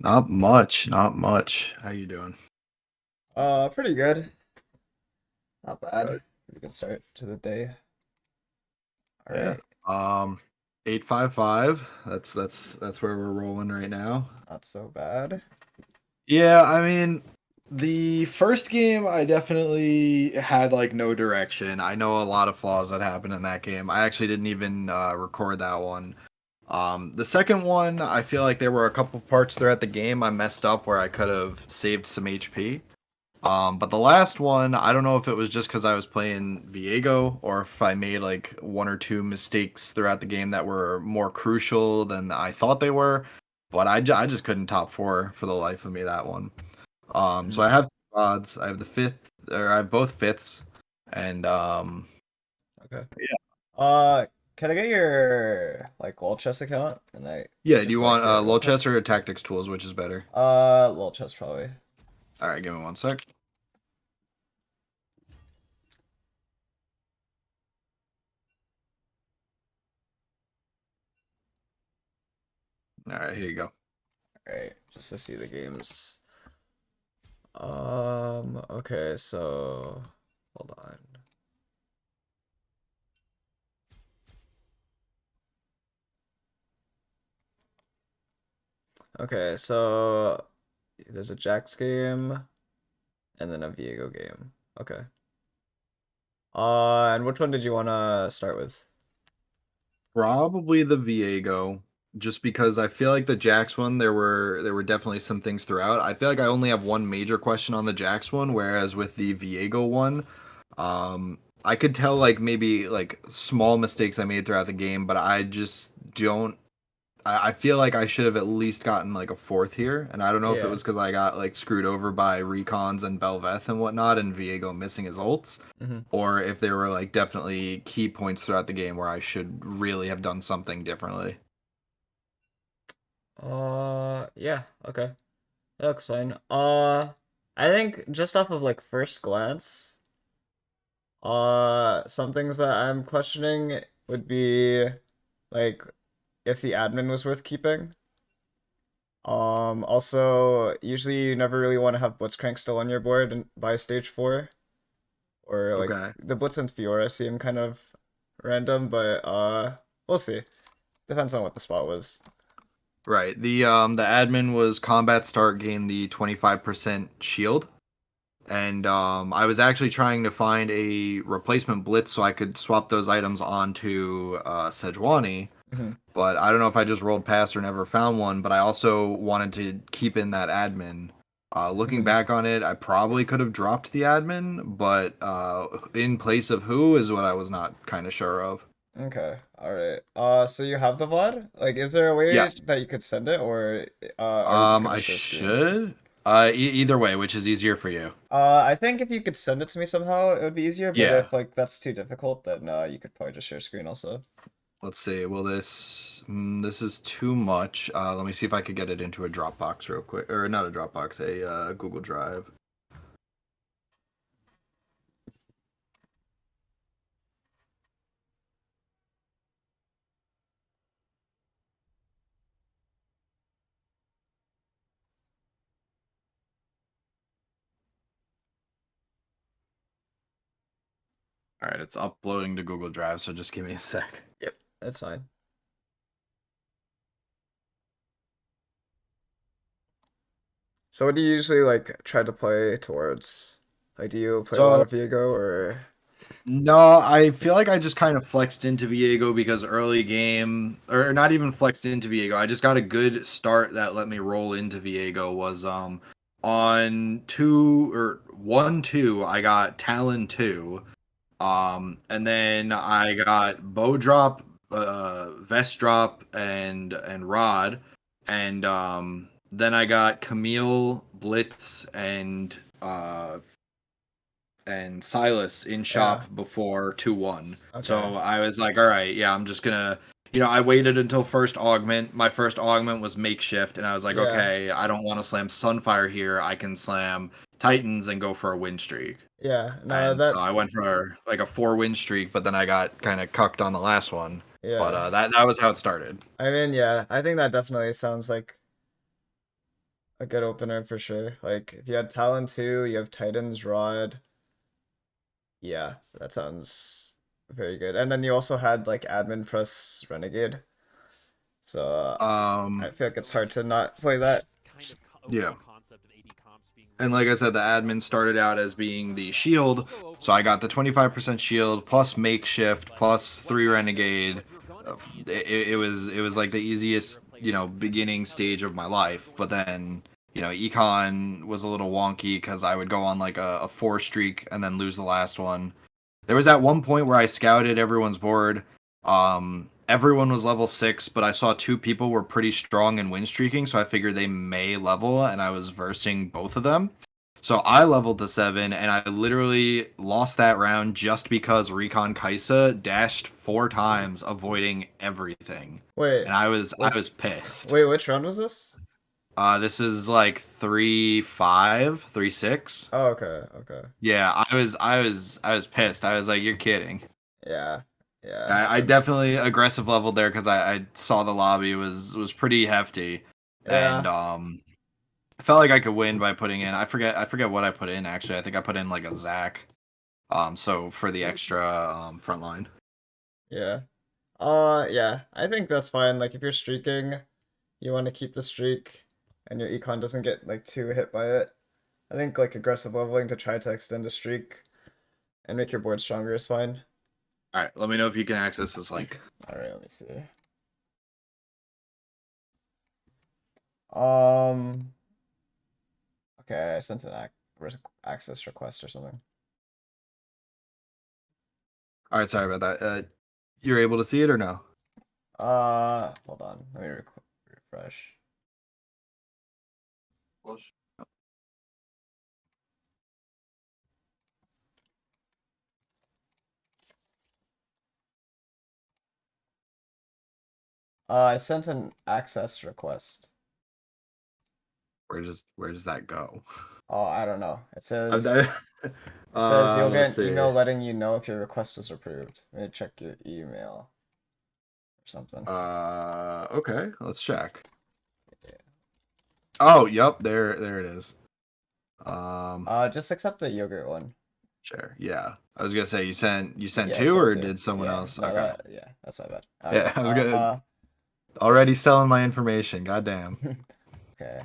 Not much, not much. How you doing? Pretty good. Not bad. Good. Pretty good start to the day. All Yeah. right. Um, 855. That's where we're rolling right now. Not so bad. Yeah, I mean, the first game I definitely had like no direction. I know a lot of flaws that happened in that game. I actually didn't even record that one. The second one, I feel like there were a couple parts throughout the game I messed up where I could have saved some HP. But the last one, I don't know if it was just because I was playing Viego or if I made like one or two mistakes throughout the game that were more crucial than I thought they were. But I just couldn't top four for the life of me that one. So I Mm, have two odds. I have the fifth, or I have both fifths, and okay. yeah, Uh, can I get your wall chess account? And I yeah. Do you just want see it real low quick. chess or tactics tools, which is better? Wall chess probably. All right, give me one sec. All right, here you go. All right, just to see the games. Okay, so hold on. Okay, so there's a Jax game and then a Viego game. Okay. And which one did you want to start with? Probably the Viego, just because I feel like the Jax one there were definitely some things throughout. I feel like I only have one major question on the Jax one, whereas with the Viego one, I could tell like maybe like small mistakes I made throughout the game, but I just don't. I feel like I should have at least gotten like a fourth here, and I don't know if it Yeah. was because I got like screwed over by Recons and Belveth and whatnot, and Viego missing his ults, hmm or if there were like definitely key points throughout the game where I should really have done something differently. Yeah, okay. That looks fine. I think just off of first glance, some things that I'm questioning would be like if the admin was worth keeping. Also, usually you never really want to have Blitzcrank still on your board by stage 4, or Okay. the Blitz and Fiora seem kind of random, but we'll see. Depends on what the spot was. Right. The admin was combat start gain the 25% shield. And I was actually trying to find a replacement blitz so I could swap those items onto Sejuani, hmm but I don't know if I just rolled past or never found one. But I also wanted to keep in that admin. Looking hmm back on it, I probably could have dropped the admin, but in place of who is what I was not kind of sure of. Okay, all right. So you have the VOD? Like, is there a way Yes. that you could send it, or are you just gonna I share screen? should. Either way, which is easier for you? I think if you could send it to me somehow, it would be easier. But Yeah. if that's too difficult, then you could probably just share screen also. Let's see. Will this? This is too much. Let me see if I could get it into a Dropbox real quick, or not a Dropbox, a Google Drive. All right, it's uploading to Google Drive, so just give me a sec. Yep, that's fine. So what do you usually try to play towards? Like, do you play a lot So of Viego or? no, I feel like I just kind of flexed into Viego because early game, or not even flexed into Viego. I just got a good start that let me roll into Viego. Was on two or 1-2, I got Talon 2. And then I got bow drop, vest drop, and rod, and then I got Camille, Blitz, and Silas in Yeah. shop before 2-1. So Okay. I was like, all right, yeah, I'm just gonna. I waited until first augment. My first augment was makeshift, and I was like, Yeah. okay, I don't want to slam Sunfire here. I can slam Titans and go for a win streak. Yeah. No, And so that. I went for like a 4 win streak, but then I got kind of cucked on the last one. But Yeah. that was how it started. I mean, yeah. I think that definitely sounds like a good opener for sure. Like if you had Talon 2, you have Titan's Rod. Yeah, that sounds very good. And then you also had like Admin Press Renegade. So I Um, feel like it's hard to not play that. yeah. And like I said, the admin started out as being the shield, so I got the 25% shield plus makeshift plus 3 renegade. It was like the easiest beginning stage of my life. But then econ was a little wonky because I would go on like a 4 streak and then lose the last one. There was at one point where I scouted everyone's board. Everyone was level 6, but I saw 2 people were pretty strong in win streaking, so I figured they may level, and I was versing both of them. So I leveled to 7, and I literally lost that round just because Recon Kaisa dashed 4 times, avoiding everything, Wait, and I was which pissed. wait, which round was this? This is like 3-5, 3-6. Oh, okay, okay. Yeah, I was pissed. I was like, "You're kidding." Yeah. Yeah, I that's definitely aggressive leveled there because I saw the lobby was pretty hefty, and yeah. I felt like I could win by putting in. I forget what I put in actually. I think I put in like a Zac. So for the extra front line. Yeah. Yeah. I think that's fine. Like if you're streaking, you want to keep the streak and your econ doesn't get like too hit by it. I think like aggressive leveling to try to extend a streak and make your board stronger is fine. All right, let me know if you can access this link. All right, let me see. Um, okay, I sent an access request or something. All right, sorry about that. You're able to see it or no? Hold on. Let me refresh. I sent an access request. Where does that go? Oh, I don't know. I'm not- It says you'll let's get an see. email letting you know if your request was approved. Let me check your email or something. Okay, let's check. Oh, yep, there it is. Just accept the yogurt one. Sure. Yeah. I was gonna say you sent Yeah, I two sent or two. did someone Yeah, else? no, Okay. yeah, that's my bad. Yeah, Okay. I was gonna already selling my information. Goddamn. Okay.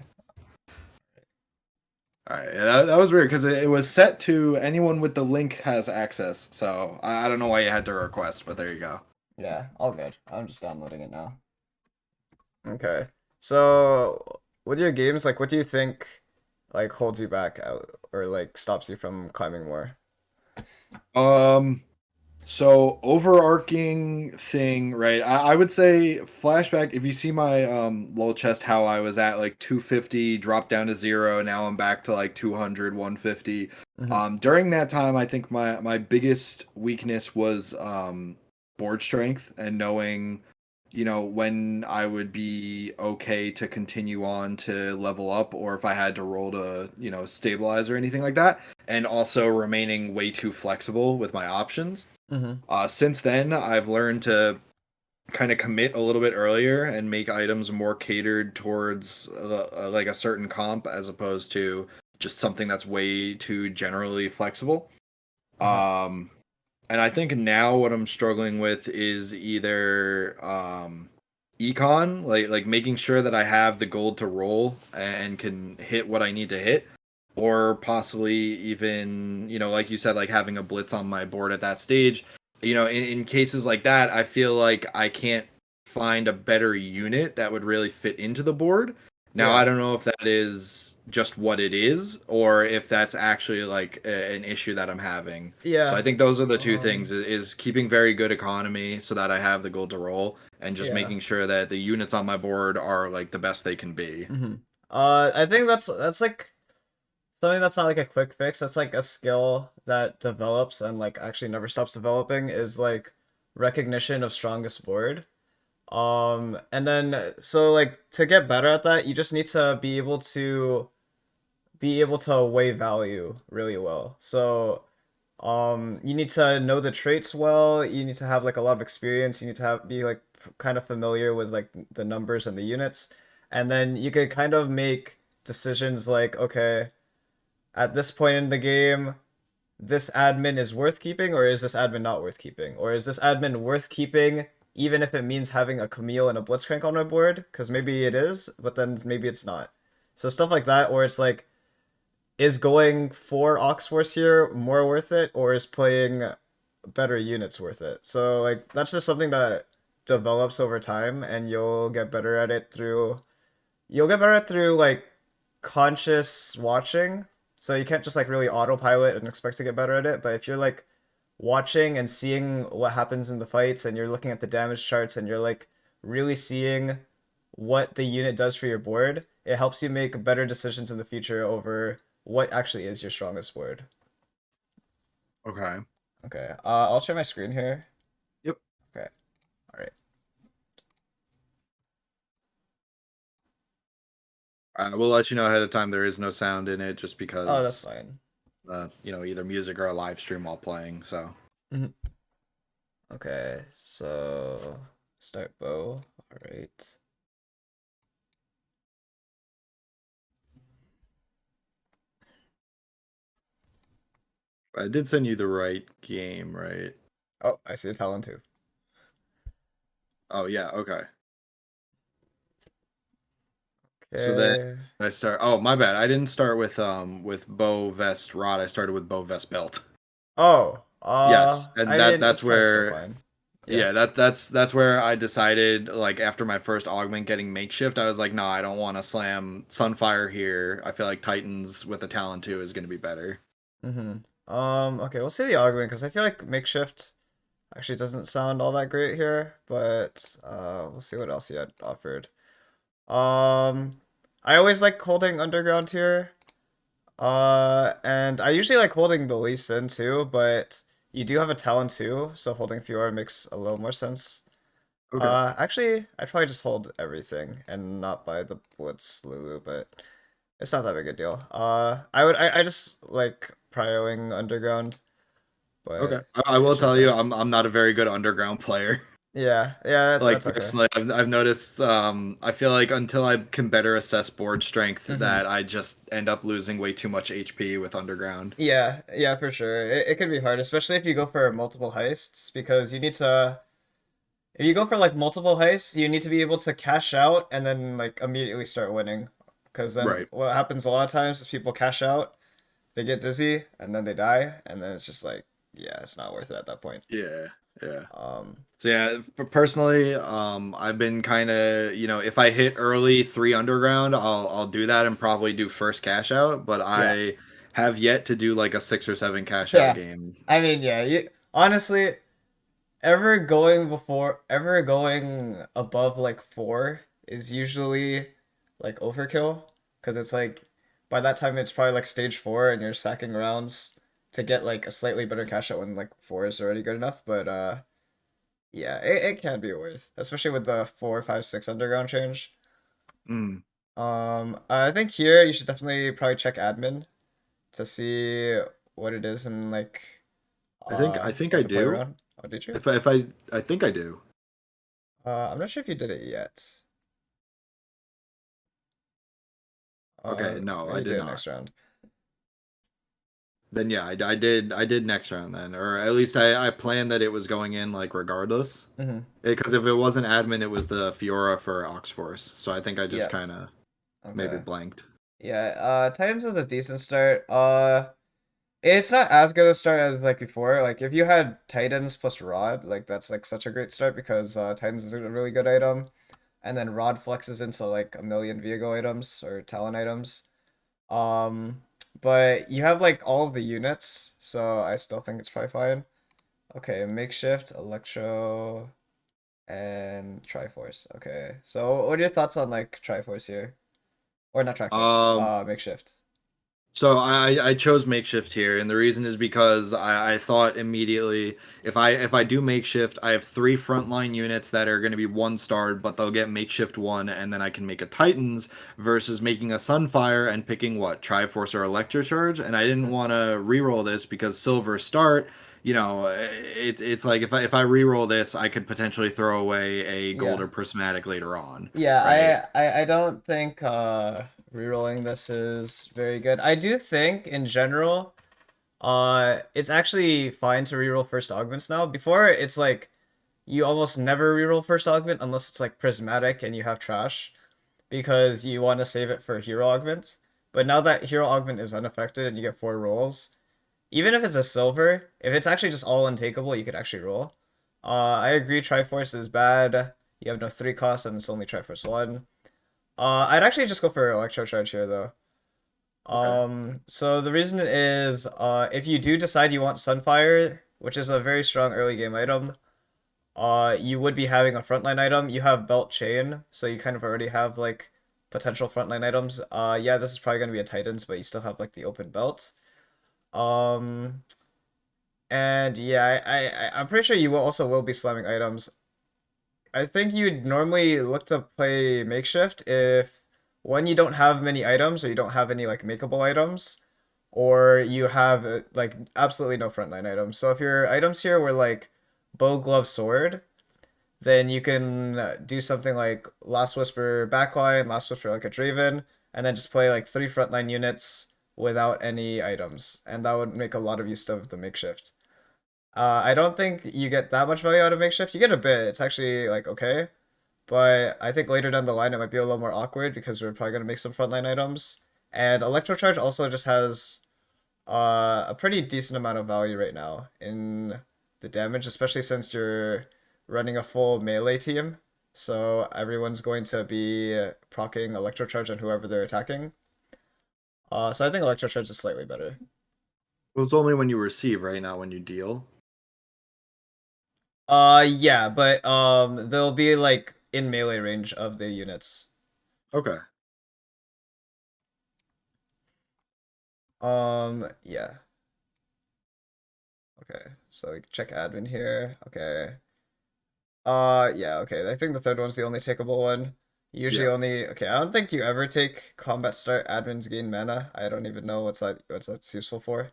All right. Yeah, that was weird because it was set to anyone with the link has access. So I don't know why you had to request, but there you go. Yeah, all good. I'm just downloading it now. Okay. So, with your games, like, what do you think, like, holds you back out or like stops you from climbing more? Um. So overarching thing, right? I would say flashback. If you see my low chest, how I was at like 250, dropped down to 0, now I'm back to like 200, 150. Mm-hmm. During that time, I think my biggest weakness was board strength and knowing, when I would be okay to continue on to level up, or if I had to roll to stabilize or anything like that, and also remaining way too flexible with my options. Mm-hmm. Since then, I've learned to kind of commit a little bit earlier and make items more catered towards like a certain comp as opposed to just something that's way too generally flexible. Uh-huh. Um, and I think now what I'm struggling with is either econ, like making sure that I have the gold to roll and can hit what I need to hit, or possibly even like you said, like having a blitz on my board at that stage. In cases like that, I feel like I can't find a better unit that would really fit into the board. Now I Yeah. don't know if that is just what it is or if that's actually like an issue that I'm having. So I Yeah. think those are the two things: Um, is keeping very good economy so that I have the gold to roll, and just yeah. making sure that the units on my board are like the best they can be. Mm-hmm. I think that's like something that's not like a quick fix. That's like a skill that develops and like actually never stops developing is like recognition of strongest board. And then so like to get better at that, you just need to be able to weigh value really well. So you need to know the traits well. You need to have like a lot of experience. You need to have be kind of familiar with like the numbers and the units, and then you could kind of make decisions like, okay, at this point in the game, this admin is worth keeping, or is this admin not worth keeping? Or is this admin worth keeping even if it means having a Camille and a Blitzcrank on my board? Because maybe it is, but then maybe it's not. So stuff like that, or it's like, is going for Oxforce here more worth it, or is playing better units worth it? So like that's just something that develops over time, and you'll get better at through like conscious watching. So you can't just like really autopilot and expect to get better at it. But if you're like watching and seeing what happens in the fights, and you're looking at the damage charts, and you're like really seeing what the unit does for your board, it helps you make better decisions in the future over what actually is your strongest board. Okay. Okay, I'll share my screen here. Yep. Okay, all right. I will let you know ahead of time there is no sound in it just Oh, that's because fine. either music or a live stream while playing. So Mhm. Okay, so start bow. All right. I did send you the right game, right? Oh, I see a Talon too. Oh yeah, okay. So then Okay. I start. Oh, my bad. I didn't start with bow vest rod. I started with bow vest belt. Oh, Yes, and I mean, that's it's kind of still where fine. Yeah. yeah, that's where I decided, like, after my first augment getting makeshift, I was like, no, I don't want to slam Sunfire here. I feel like Titans with a Talon 2 is going to be better. Mm-hmm. Okay, we'll see the augment because I feel like makeshift actually doesn't sound all that great here, but we'll see what else he had offered. I always like holding underground here. And I usually like holding the Lee Sin too, but you do have a Talon too, so holding Fiora makes a little more sense. Okay. Actually, I'd probably just hold everything and not buy the Blitz Lulu, but it's not that big a deal. I just like prioing underground, Okay. but I it will should be tell you, fine. I'm not a very good underground player. Yeah, yeah, Like, that's okay. personally, I've noticed, I feel like until I can better assess board strength, Mm-hmm. that I just end up losing way too much HP with underground. Yeah, yeah, for sure. It can be hard, especially if you go for multiple heists, because you need to. If you go for like multiple heists, you need to be able to cash out and then like immediately start winning. Because then Right. what happens a lot of times is people cash out, they get dizzy, and then they die, and then it's just like, yeah, it's not worth it at that point. Yeah. Yeah. Um, So yeah, personally, I've been kind of, if I hit early 3 underground, I'll do that and probably do first cash out. But yeah, I have yet to do like a 6 or 7 cash out yeah. game. I mean, yeah. You honestly, ever going above like 4 is usually like overkill, because it's like by that time it's probably like stage 4 and you're sacking rounds to get like a slightly better cash out when like 4 is already good enough. But yeah, it can be worth, especially with the 4, 5, 6 underground change. Mm. I think here you should definitely probably check admin to see what it is and like I think what I to play do. around. Oh, did you? If I think I do. I'm not sure if you did it yet. Okay, no, Maybe I you did did it not. next round. Then yeah, I did next round then, or at least I planned that it was going in like regardless. Hmm. Because if it wasn't admin, it was the Fiora for Oxforce. So I think I just Yeah. kind of maybe Okay. blanked. Yeah. Titans is a decent start. It's not as good a start as like before. Like if you had Titans plus Rod, like that's like such a great start because Titans is a really good item, and then Rod flexes into like a million vehicle items or talent items. Um, but you have like all of the units, so I still think it's probably fine. Okay, makeshift, electro, and Triforce. Okay, so what are your thoughts on like Triforce here? Or not Triforce, Um, makeshift. So I chose makeshift here, and the reason is because I thought immediately, if I do makeshift, I have 3 frontline units that are going to be 1 starred, but they'll get makeshift 1, and then I can make a Titans versus making a Sunfire and picking what, Triforce or Electrocharge, and I didn't want to reroll this because silver start, it's like if I re-roll this, I could potentially throw away a gold Yeah. or prismatic later on, Yeah, right? I don't think rerolling this is very good. I do think in general, it's actually fine to reroll first augments now. Before it's like you almost never reroll first augment unless it's like prismatic and you have trash because you want to save it for hero augment. But now that hero augment is unaffected and you get four rolls, even if it's a silver, if it's actually just all untakeable, you could actually roll. I agree Triforce is bad. You have no three cost and it's only Triforce one. I'd actually just go for Electro Charge here though. Okay. So the reason is, if you do decide you want Sunfire, which is a very strong early game item, you would be having a frontline item. You have Belt Chain, so you kind of already have like potential frontline items. Yeah, this is probably gonna be a Titans, but you still have like the open belt. Um, and yeah, I'm pretty sure you will also will be slamming items. I think you'd normally look to play makeshift if when you don't have many items or you don't have any like makeable items, or you have like absolutely no frontline items. So if your items here were like bow, glove, sword, then you can do something like Last Whisper backline, Last Whisper like a Draven, and then just play like three frontline units without any items, and that would make a lot of use of the makeshift. I don't think you get that much value out of makeshift. You get a bit. It's actually like okay, but I think later down the line it might be a little more awkward because we're probably gonna make some frontline items. And Electro Charge also just has a pretty decent amount of value right now in the damage, especially since you're running a full melee team. So everyone's going to be proccing Electro Charge on whoever they're attacking. So I think Electro Charge is slightly better. Well, it's only when you receive, right? Not when you deal. Yeah, but they'll be like in melee range of the units. Okay. Yeah. Okay. So we can check admin here. Okay. Yeah, okay. I think the third one's the only takeable one. Usually Yeah. only okay, I don't think you ever take combat start admins gain mana. I don't even know what's that's useful for.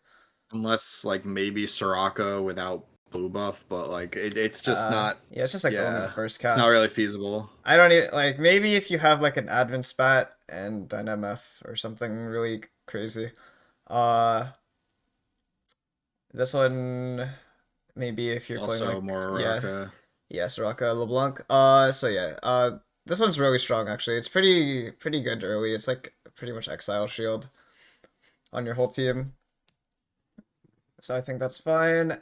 Unless like maybe Soraka without blue buff, but like it's just not. Yeah, it's just like only the Yeah, first it's not cast. really feasible. I don't even like maybe if you have like an admin spat and an MF or something really crazy. Uh this one maybe if you're playing Also, like more yeah, Soraka. yeah, Soraka, LeBlanc. So yeah, this one's really strong actually. It's pretty good early. It's like pretty much Exile Shield on your whole team. So I think that's fine.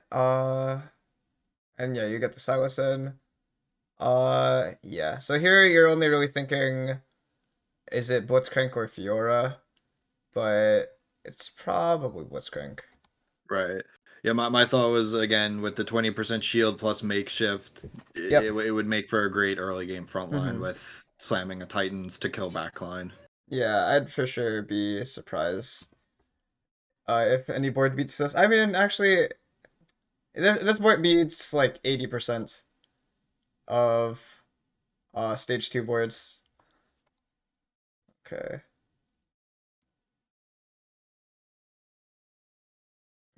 And yeah, you get the Silas in. Yeah. So here you're only really thinking, is it Blitzcrank or Fiora? But it's probably Blitzcrank. Right. Yeah, my thought was again with the 20% shield plus makeshift, Yep. it would make for a great early game front line hmm with slamming a Titans to kill backline. Yeah, I'd for sure be surprised if any board beats this. I mean, actually, this board beats like 80% of stage two boards. Okay,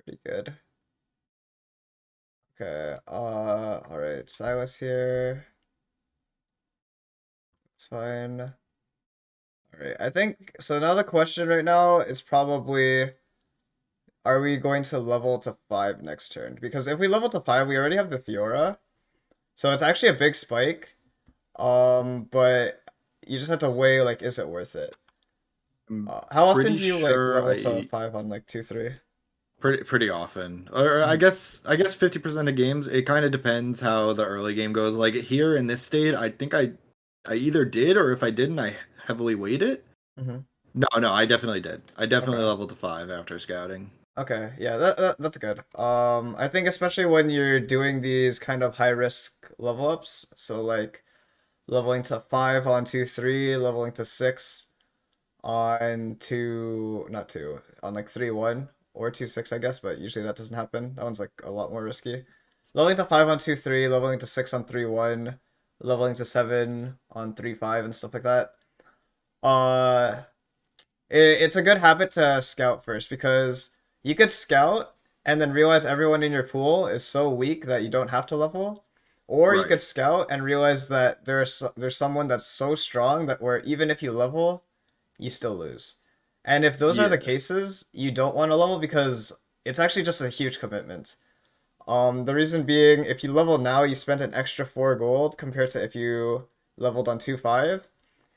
pretty good. Okay, all right, Silas here. It's fine. All right, I think so. Now the question right now is probably, are we going to level to five next turn? Because if we level to five, we already have the Fiora, so it's actually a big spike. But you just have to weigh like, is it worth it? I'm How often pretty do you like sure level to I five on like 2, 3? pretty often. Or Mhm. I guess 50% of games, it kind of depends how the early game goes. Like here in this state, I think I either did or if I didn't, I heavily weight it. Mhm. No, I definitely did. I definitely Okay. leveled to 5 after scouting. Okay. Yeah, that's good. I think especially when you're doing these kind of high risk level ups, so like leveling to five on 2, 3, leveling to six on two, not two, on like 3, 1 or 2, 6, I guess, but usually that doesn't happen. That one's like a lot more risky. Leveling to five on 2, 3, leveling to six on 3, 1, leveling to seven on 3, 5, and stuff like that. Uh, it's a good habit to scout first because you could scout and then realize everyone in your pool is so weak that you don't have to level. Or you could Right. scout and realize that there's someone that's so strong that where even if you level, you still lose. And if those are the Yeah. cases, you don't want to level because it's actually just a huge commitment. The reason being, if you level now, you spend an extra 4 gold compared to if you leveled on 2-5.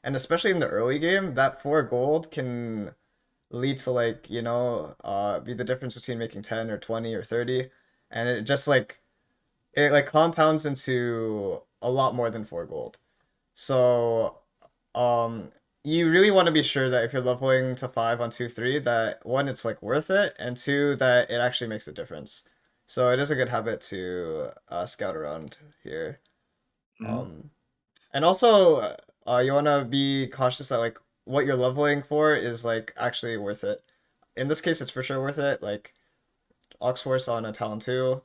And especially in the early game, that 4 gold can lead to like, be the difference between making 10 or 20 or 30. And it like compounds into a lot more than 4 gold. So um you really want to be sure that if you're leveling to 5 on 2-3, that one, it's like worth it, and two, that it actually makes a difference. So it is a good habit to scout around here. Mhm. Um and also you want to be cautious that like what you're leveling for is like actually worth it. In this case, it's for sure worth it. Like Oxforce on a Talon 2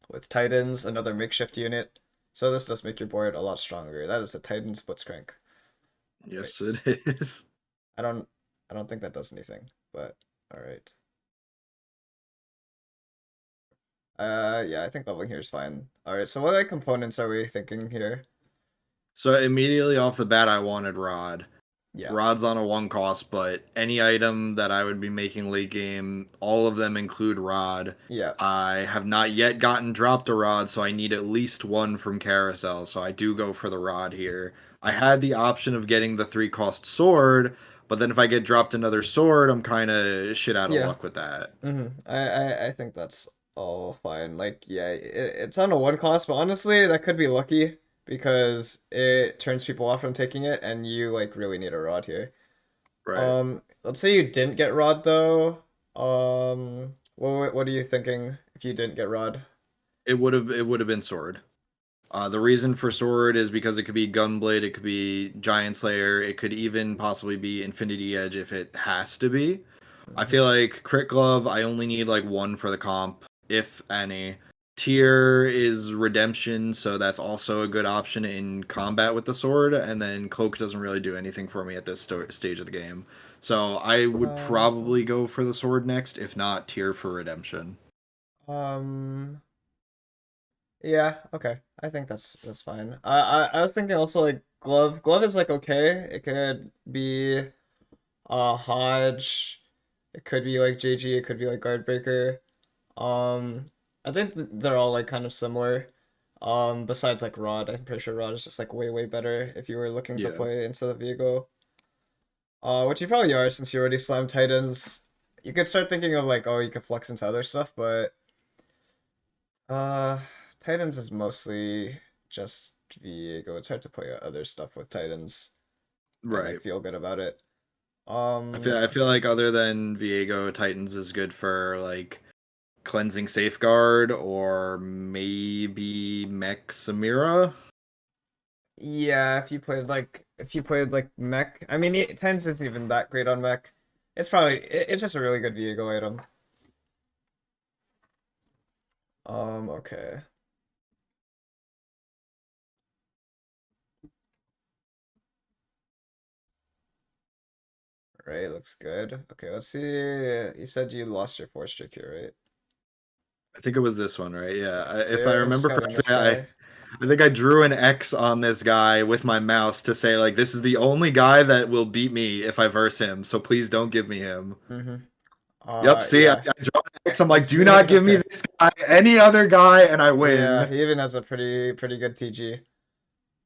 with Titans, another makeshift unit. So this does make your board a lot stronger. That is the Titans Blitzcrank. All Yes, right. it is. I don't I don't think that does anything, but all right. Yeah, I think leveling here is fine. All right. So what like components are we thinking here? So immediately off the bat, I wanted Rod. Yeah. Rod's on a one cost, but any item that I would be making late game, all of them include Rod. Yeah. I have not yet gotten dropped a Rod, so I need at least one from Carousel, so I do go for the Rod here. I had the option of getting the 3 cost sword, but then if I get dropped another sword, I'm kind of shit out of Yeah. luck with that. I think that's all fine. Like, yeah, it's on a 1 cost, but honestly, that could be lucky because it turns people off from taking it, and you like really need a rod here. Right. Let's say you didn't get rod though. What are you thinking if you didn't get rod? It would have been sword. The reason for sword is because it could be Gunblade, it could be Giant Slayer, it could even possibly be Infinity Edge if it has to be. I Hmm. feel like Crit Glove, I only need like one for the comp, if any. Tier is Redemption, so that's also a good option in combat with the sword. And then Cloak doesn't really do anything for me at this stage of the game. So I would probably Um, go for the sword next, if not Tier for Redemption. um, yeah, okay. I think that's fine. I was thinking also like glove. Glove is like okay. It could be Hodge. It could be like JG. It could be like Guardbreaker. I think they're all like kind of similar. Besides like Rod, I'm pretty sure Rod is just like way better if you were looking to Yeah. play into the Viego. Which you probably are since you already slammed Titans. You could start thinking of like, oh, you could flex into other stuff, but uh, Titans is mostly just Viego. It's hard to play other stuff with Titans and like Right. feel good about it. I feel I feel Okay. like other than Viego, Titans is good for like cleansing safeguard or maybe Mech Samira. Yeah, if you played like mech, I mean, Tens isn't even that great on mech. It's just a really good Viego item. Okay. Right, looks good. Okay, let's see. You said you lost your four streak here, right? I think it was this one, right? Yeah. Okay, so If I you're remember scouting this correctly, guy. I think I drew an X on this guy with my mouse to say like this is the only guy that will beat me if I verse him. So please don't give me him. Mm-hmm. Yep. See, I Yeah. drew an X. I'm I like, do see. not give me Okay. this guy, any other guy, and I Yeah, win. he even has a pretty good TG.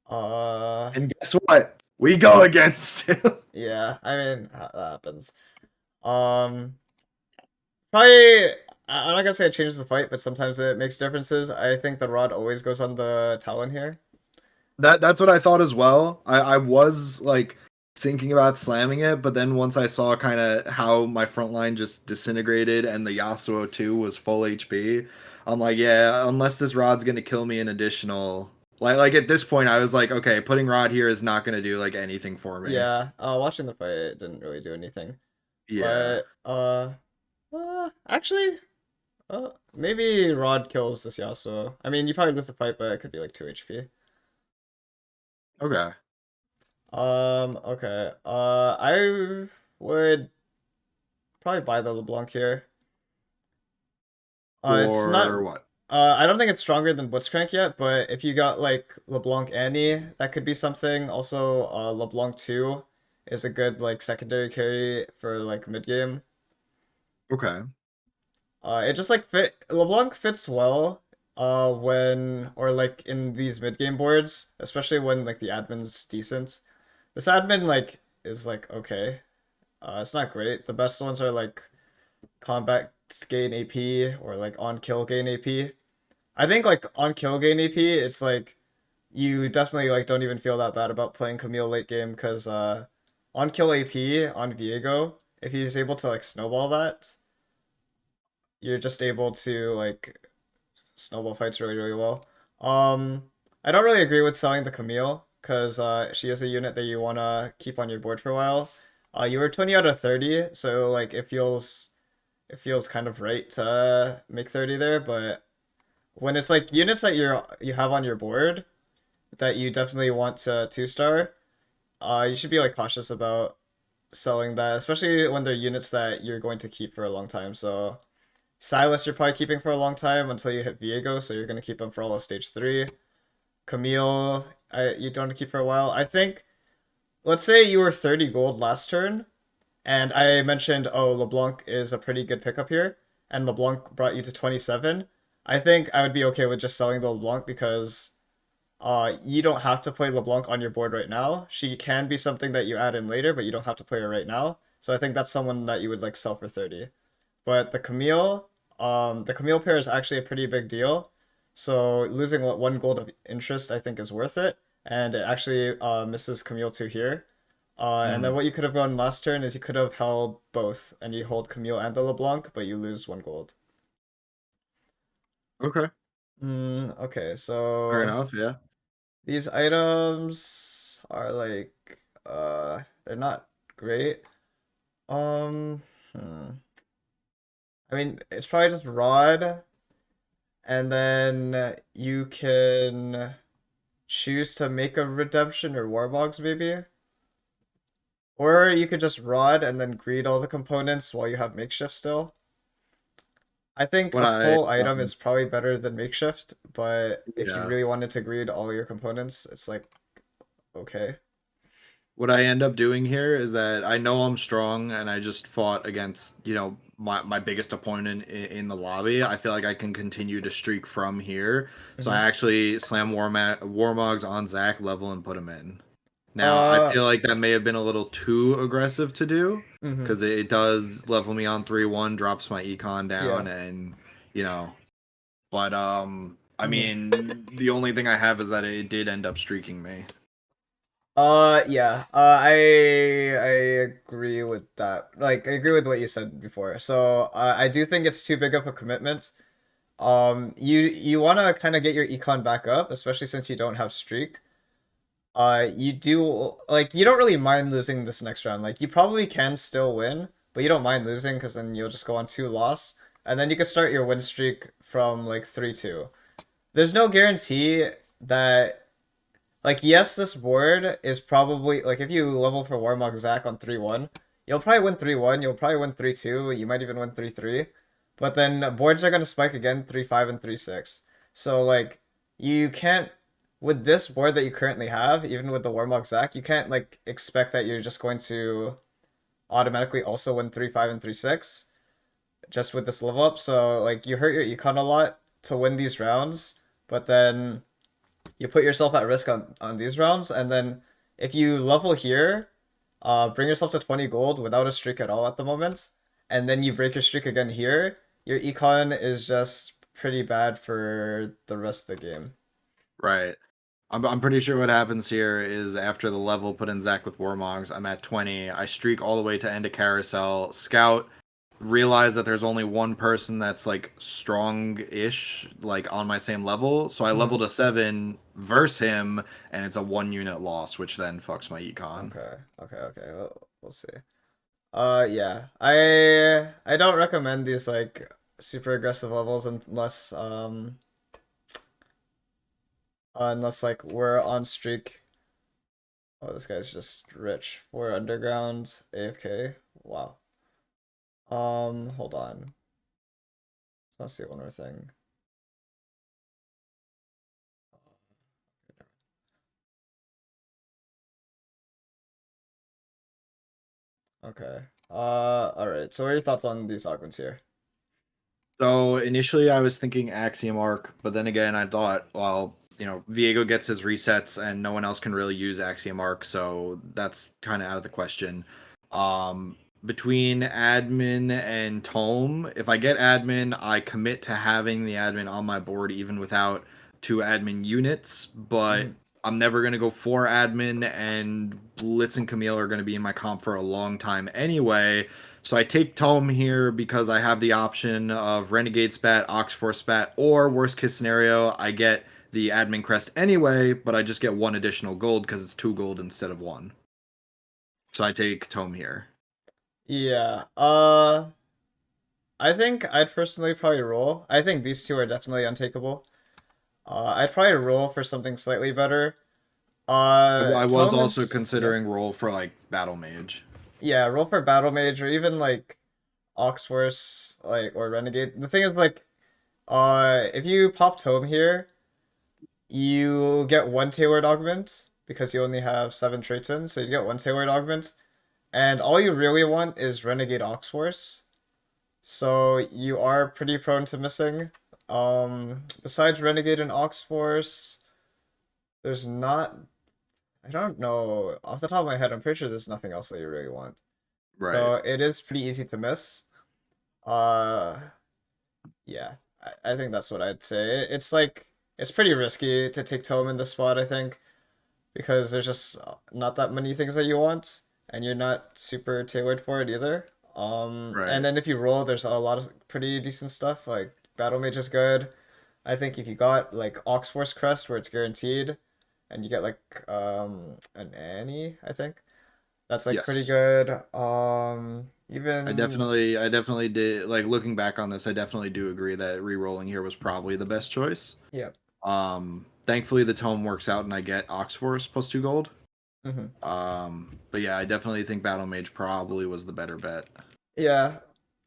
Uh, And guess what? We go against him. yeah. I mean, that happens. Um, Probably. I'm not gonna say it changes the fight, but sometimes it makes differences. I think the rod always goes on the Talon here. That's what I thought as well. I was like thinking about slamming it, but then once I saw kind of how my front line just disintegrated and the Yasuo 2 was full HP, I'm like, yeah, unless this rod's gonna kill me an additional like at this point I was like, okay, putting rod here is not gonna do like anything for me. Yeah. Watching the fight it didn't really do anything. Yeah. But actually, maybe Rod kills this Yasuo. I mean, you probably lose the fight, but it could be like 2 HP. Okay. Okay. I would probably buy the LeBlanc here. It's not. or what? I don't think it's stronger than Blitzcrank yet, but if you got like LeBlanc Annie, that could be something. Also, LeBlanc 2 is a good like secondary carry for like mid game. Okay. It just like LeBlanc fits well when or like in these mid game boards, especially when like the admin's decent. This admin like is like okay. It's not great. The best ones are like combat gain AP or like on kill gain AP. I think like on kill gain AP, it's like you definitely like don't even feel that bad about playing Camille late game because on kill AP on Viego, if he's able to like snowball that, you're just able to like snowball fights really well. Um, I don't really agree with selling the Camille because she is a unit that you wanna keep on your board for a while. You were 20 out of 30, so like it feels kind of right to make 30 there, but when it's like units that you have on your board that you definitely want to two star, you should be like cautious about selling that, especially when they're units that you're going to keep for a long time. So Silas you're probably keeping for a long time until you hit Viego, so you're gonna keep him for all of stage 3. Camille, you don't keep for a while. I think let's say you were 30 gold last turn, and I mentioned, oh, LeBlanc is a pretty good pickup here, and LeBlanc brought you to 27. I think I would be okay with just selling the LeBlanc because you don't have to play LeBlanc on your board right now. She can be something that you add in later, but you don't have to play her right now. So I think that's someone that you would like sell for 30. But the Camille pair is actually a pretty big deal. So losing 1 gold of interest, I think, is worth it. And it actually misses Camille 2 here. And then Mhm. what you could have done last turn is you could have held both, and you hold Camille and the LeBlanc, but you lose 1 gold. Okay. Okay, Fair so enough. Yeah. these items are like they're not great. Um hmm. I mean it's probably just rod, and then you can choose to make a redemption or warbogs maybe. Or you could just rod and then greed all the components while you have makeshift still. I think What a I full item is probably better than makeshift, but if you yeah. really wanted to greed all your components, it's like okay. What I end up doing here is that I know I'm strong and I just fought against, my biggest opponent in the lobby. I feel like I can continue to streak from here. So I Mm-hmm. actually slam Warmogs on Zach level and put him in. Now, I Uh feel like that may have been a little too aggressive to do mm-hmm. because it does level me on 3-1, drops my econ Yeah. down, and, you know, but, I Mm-hmm. mean, the only thing I have is that it did end up streaking me. Yeah. I agree with that. Like I agree with what you said before. So, I do think it's too big of a commitment. You want to kind of get your econ back up, especially since you don't have streak. You do like you don't really mind losing this next round. Like you probably can still win, but you don't mind losing because then you'll just go on 2 loss, and then you can start your win streak from like 3-2. There's no guarantee that like, yes, this board is probably like if you level for Warmog Zac on 3-1, you'll probably win 3-1, you'll probably win 3-2, you might even win 3-3. But then boards are gonna spike again 3-5 and 3-6. So like you can't with this board that you currently have, even with the Warmog Zac, you can't like expect that you're just going to automatically also win 3-5 and 3-6 just with this level up. So like you hurt your econ a lot to win these rounds, but then you put yourself at risk on these rounds, and then if you level here, bring yourself to 20 gold without a streak at all at the moment, and then you break your streak again here, your econ is just pretty bad for the rest of the game. Right. I'm pretty sure what happens here is after the level put in Zach with Warmogs, I'm at 20. I streak all the way to end of carousel. Scout, realize that there's only one person that's like strong-ish, like on my same level. So I Hmm. level to 7, verse him, and it's a 1 unit loss, which then fucks my econ. Okay. We'll see. Yeah. I don't recommend these like super aggressive levels unless like we're on streak. Oh, this guy's just rich. 4 underground, AFK. Wow. Hold on. So let's see one more thing. Okay. All right. So what are your thoughts on these augments here? So initially I was thinking Axiom Arc, but then again I thought, well, Viego gets his resets and no one else can really use Axiom Arc, so that's kind of out of the question. Between admin and tome, if I get admin, I commit to having the admin on my board even without two admin units, but Hmm. I'm never going to go for admin, and Blitz and Camille are going to be in my comp for a long time anyway. So I take Tome here because I have the option of Renegade Spat, Oxforce Spat, or worst case scenario, I get the admin crest anyway, but I just get one additional gold because it's two gold instead of one. So I take Tome here. Yeah. I think I'd personally probably roll. I think these two are definitely untakeable. I'd probably roll for something slightly better. I was also Toman's, yeah. considering roll for like Battle Mage. Yeah, roll for Battle Mage or even like Oxforce, like or Renegade. The thing is like if you pop Tome here, you get one tailored augment because you only have 7 traits in, so you get one tailored augment. And all you really want is Renegade Oxforce. So you are pretty prone to missing. Besides Renegade and Oxforce, there's not. I don't know. Off the top of my head, I'm pretty sure there's nothing else that you really want. Right. So it is pretty easy to miss. Uh, yeah, I think that's what I'd say. It's like it's pretty risky to take Tome in this spot, I think, because there's just not that many things that you want, and you're not super tailored for it either. And Right. then if you roll, there's a lot of pretty decent stuff. Like Battle Mage is good. I think if you got like Oxforce Crest, where it's guaranteed, and you get like an Annie, I think that's like Yes. pretty good. I definitely did. Like looking back on this, I definitely do agree that re-rolling here was probably the best choice. Yeah. Thankfully the tome works out and I get Oxforce plus two gold. Hmm. But yeah, I definitely think Battle Mage probably was the better bet. Yeah.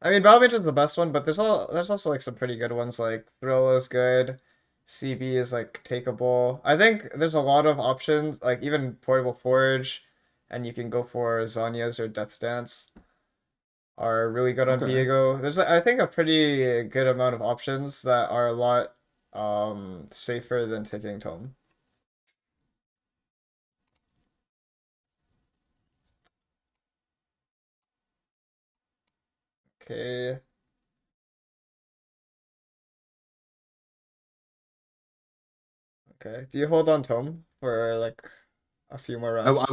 I mean, Battle Mage is the best one, but there's also like some pretty good ones. Like Thrill is good. CB is like takeable. I think there's a lot of options, like even Portable Forge, and you can go for Zanya's or Death's Dance are really good on Okay. Viego. There's I think a pretty good amount of options that are a lot safer than taking Tome. Okay. Okay. Do you hold on Tome for like a few more rounds?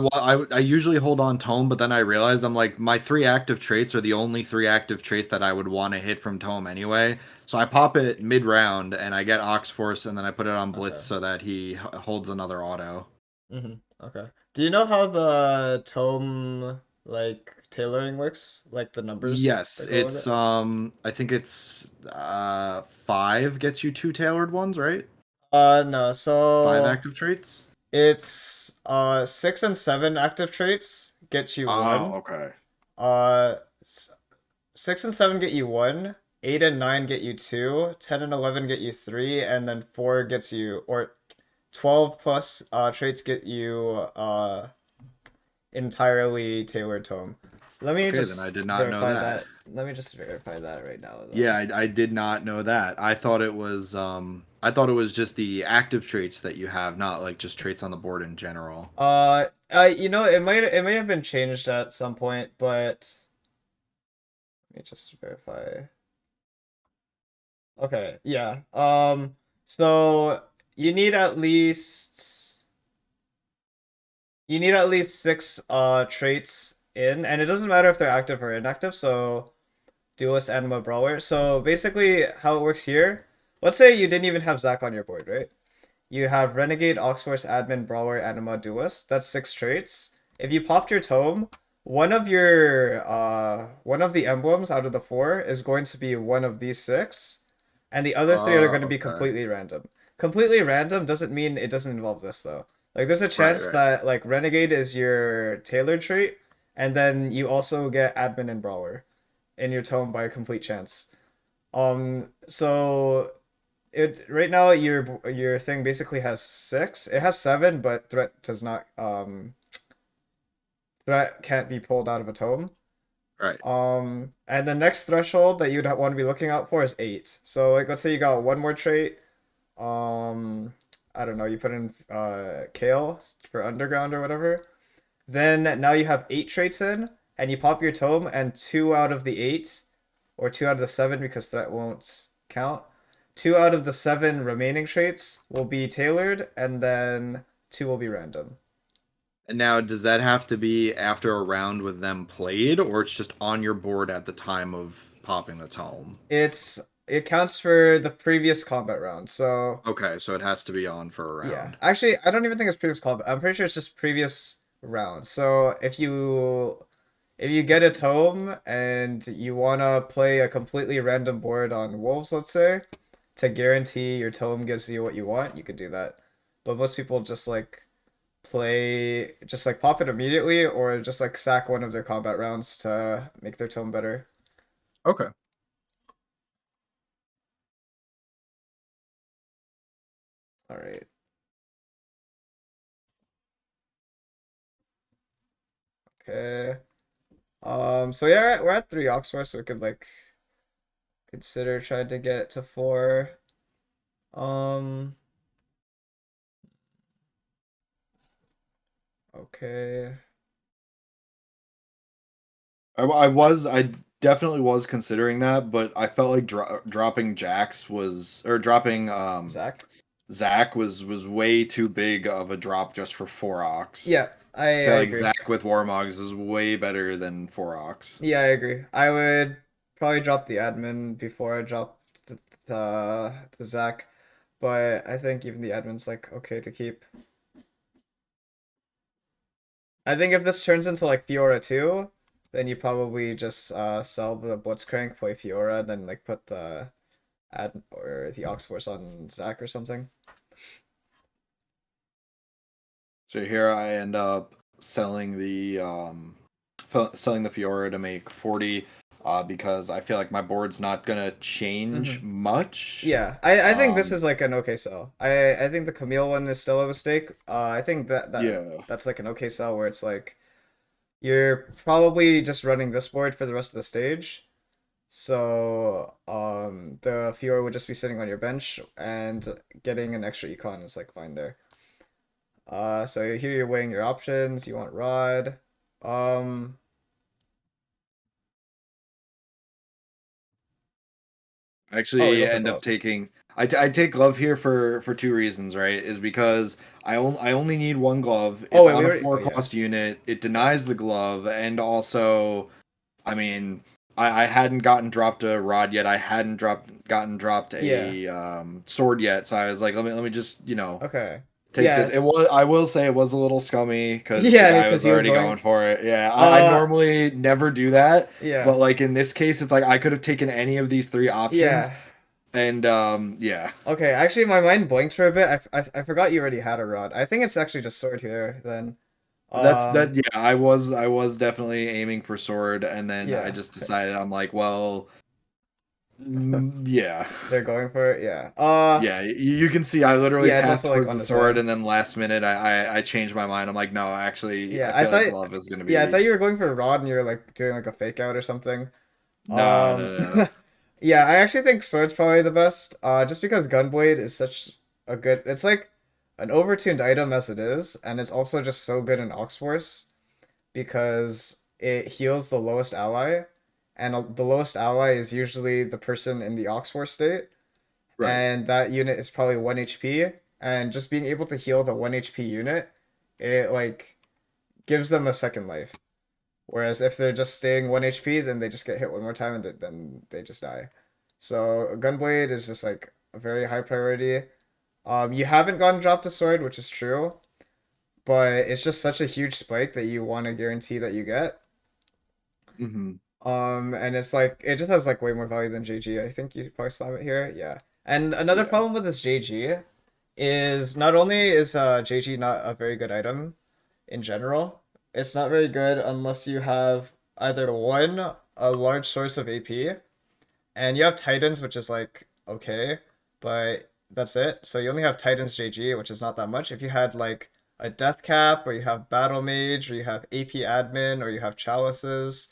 I usually hold on tome, but then I realized I'm like my three active traits are the only three active traits that I would want to hit from tome anyway. So I pop it mid round and I get Ox Force and then I put it on Blitz Okay. so that he holds another auto. Mm-hmm. Okay. Do you know how the tome like tailoring works? Like the numbers Yes, that go with it's it? I think it's five gets you two tailored ones, right? No. Five So active traits. it's 6 and 7 active traits get you Oh, one. okay. Uh, 6 and 7 get you one. 8 and 9 get you two. 10 and 11 get you three, and then four gets you or 12 plus traits get you entirely tailored tome. Let me Okay, then I just did not know verify that. that. Let me just verify that right now, Yeah, though. I did not know that. I thought it was just the active traits that you have, not like just traits on the board in general. It may have been changed at some point, but let me just verify. Okay, yeah. So you need at least you need at least 6 traits in, and it doesn't matter if they're active or inactive. So Duelist, Anima, Brawler. So basically, how it works here. Let's say you didn't even have Zac on your board, right? You have Renegade, Oxforce, Admin, Brawler, Anima, Duelist. That's 6 traits. If you popped your tome, one of the emblems out of the four is going to be one of these six, and the other three are going to be Okay. completely random. Completely random doesn't mean it doesn't involve this though. Like there's a Right, chance right. that like Renegade is your tailored trait, and then you also get Admin and Brawler in your tome by a complete chance. So it right now your thing basically has six. It has seven, but threat does not threat can't be pulled out of a tome. Right. And the next threshold that you'd want to be looking out for is eight. So like let's say you got one more trait. Um, I don't know, you put in Kale for underground or whatever. Then now you have eight traits in, and you pop your tome, and two out of the eight, or two out of the seven because that won't count. Two out of the seven remaining traits will be tailored, and then two will be random. And now, does that have to be after a round with them played, or it's just on your board at the time of popping the tome? It's it counts for the previous combat round. So Okay, so it has to be on for a yeah, round. actually, I don't even think it's previous combat. I'm pretty sure it's just previous round. So if you get a tome and you wanna play a completely random board on wolves, let's say, to guarantee your tome gives you what you want, you could do that. But most people just like just like pop it immediately or just like sack one of their combat rounds to make their tome better. Okay. All right. Okay. So yeah, we're at three Oxford, so we could like consider trying to get to four. Um, okay. I definitely was considering that, but I felt like dropping Jax was, or dropping Zach? Zach was way too big of a drop just for four ox. Yeah, I I feel like agree. Zach with Warmogs is way better than four ox. Yeah, I agree. I would probably drop the admin before I drop the Zach, but I think even the admin's like okay to keep. I think if this turns into like Fiora 2, then you probably just sell the Blitzcrank, play Fiora, then like put the ad or the Ox Force on Zach or something. So here I end up selling the Fiora to make 40 because I feel like my board's not gonna change Hmm. much. Yeah, I think this Um is like an okay sell. I think the Camille one is still a mistake. I think yeah. that's like an okay sell where it's like you're probably just running this board for the rest of the stage. So the Fiora would just be sitting on your bench and getting an extra econ is like fine there. So here you're weighing your options. You want Rod. Um, I oh, you actually don't pick end up glove. taking I take glove here for two reasons, right? Is because I only need one glove. Oh It's wait, we on a already. Oh four yeah, cost unit. It yeah, denies the glove, and also, I mean, I hadn't gotten dropped a rod yet. I hadn't dropped yeah. a sword yet. So I was like, let me just Okay. take this. It Yes. was I will say it was a little scummy because the Yeah, guy because was he was already going. going for it. Yeah, I Uh, normally never do that, yeah, but like in this case, it's like I could have taken any of these three options, yeah. and yeah. Okay, actually, my mind blanked for a bit. I forgot you already had a rod. I think it's actually just sword here then. That Um, yeah, I was definitely aiming for sword, and then I yeah. just decided I'm like, well, yeah. They're going for it. Yeah. Yeah, you can see I literally Yeah, it's passed also like towards on the the sword, side. and then last minute I changed my mind. I'm like, no, actually, Yeah, I feel like glove is gonna I be thought you were going for a rod and you were like doing like a fake out or something. no, no, Um, no. yeah, I actually think sword's probably the best. Just because gunblade is such a good. It's like an overtuned item as it is, and it's also just so good in Oxforce because it heals the lowest ally, and the lowest ally is usually the person in the Oxforce state, Right. and that unit is probably 1 HP, and just being able to heal the 1 HP unit, it like gives them a second life. Whereas if they're just staying 1 HP, then they just get hit one more time and then they just die. So Gunblade is just like a very high priority. You haven't gotten dropped a sword, which is true, but it's just such a huge spike that you want to guarantee that you get. Hmm. And it's like it just has like way more value than JG. I think you probably saw it here. Yeah. And another Yeah. problem with this JG is not only is JG not a very good item in general, it's not very good unless you have either one, a large source of AP, And you have Titans, which is like okay, but that's it. So you only have Titans JG, which is not that much. If you had like a Death Cap, or you have Battle Mage, or you have AP Admin, or you have Chalices,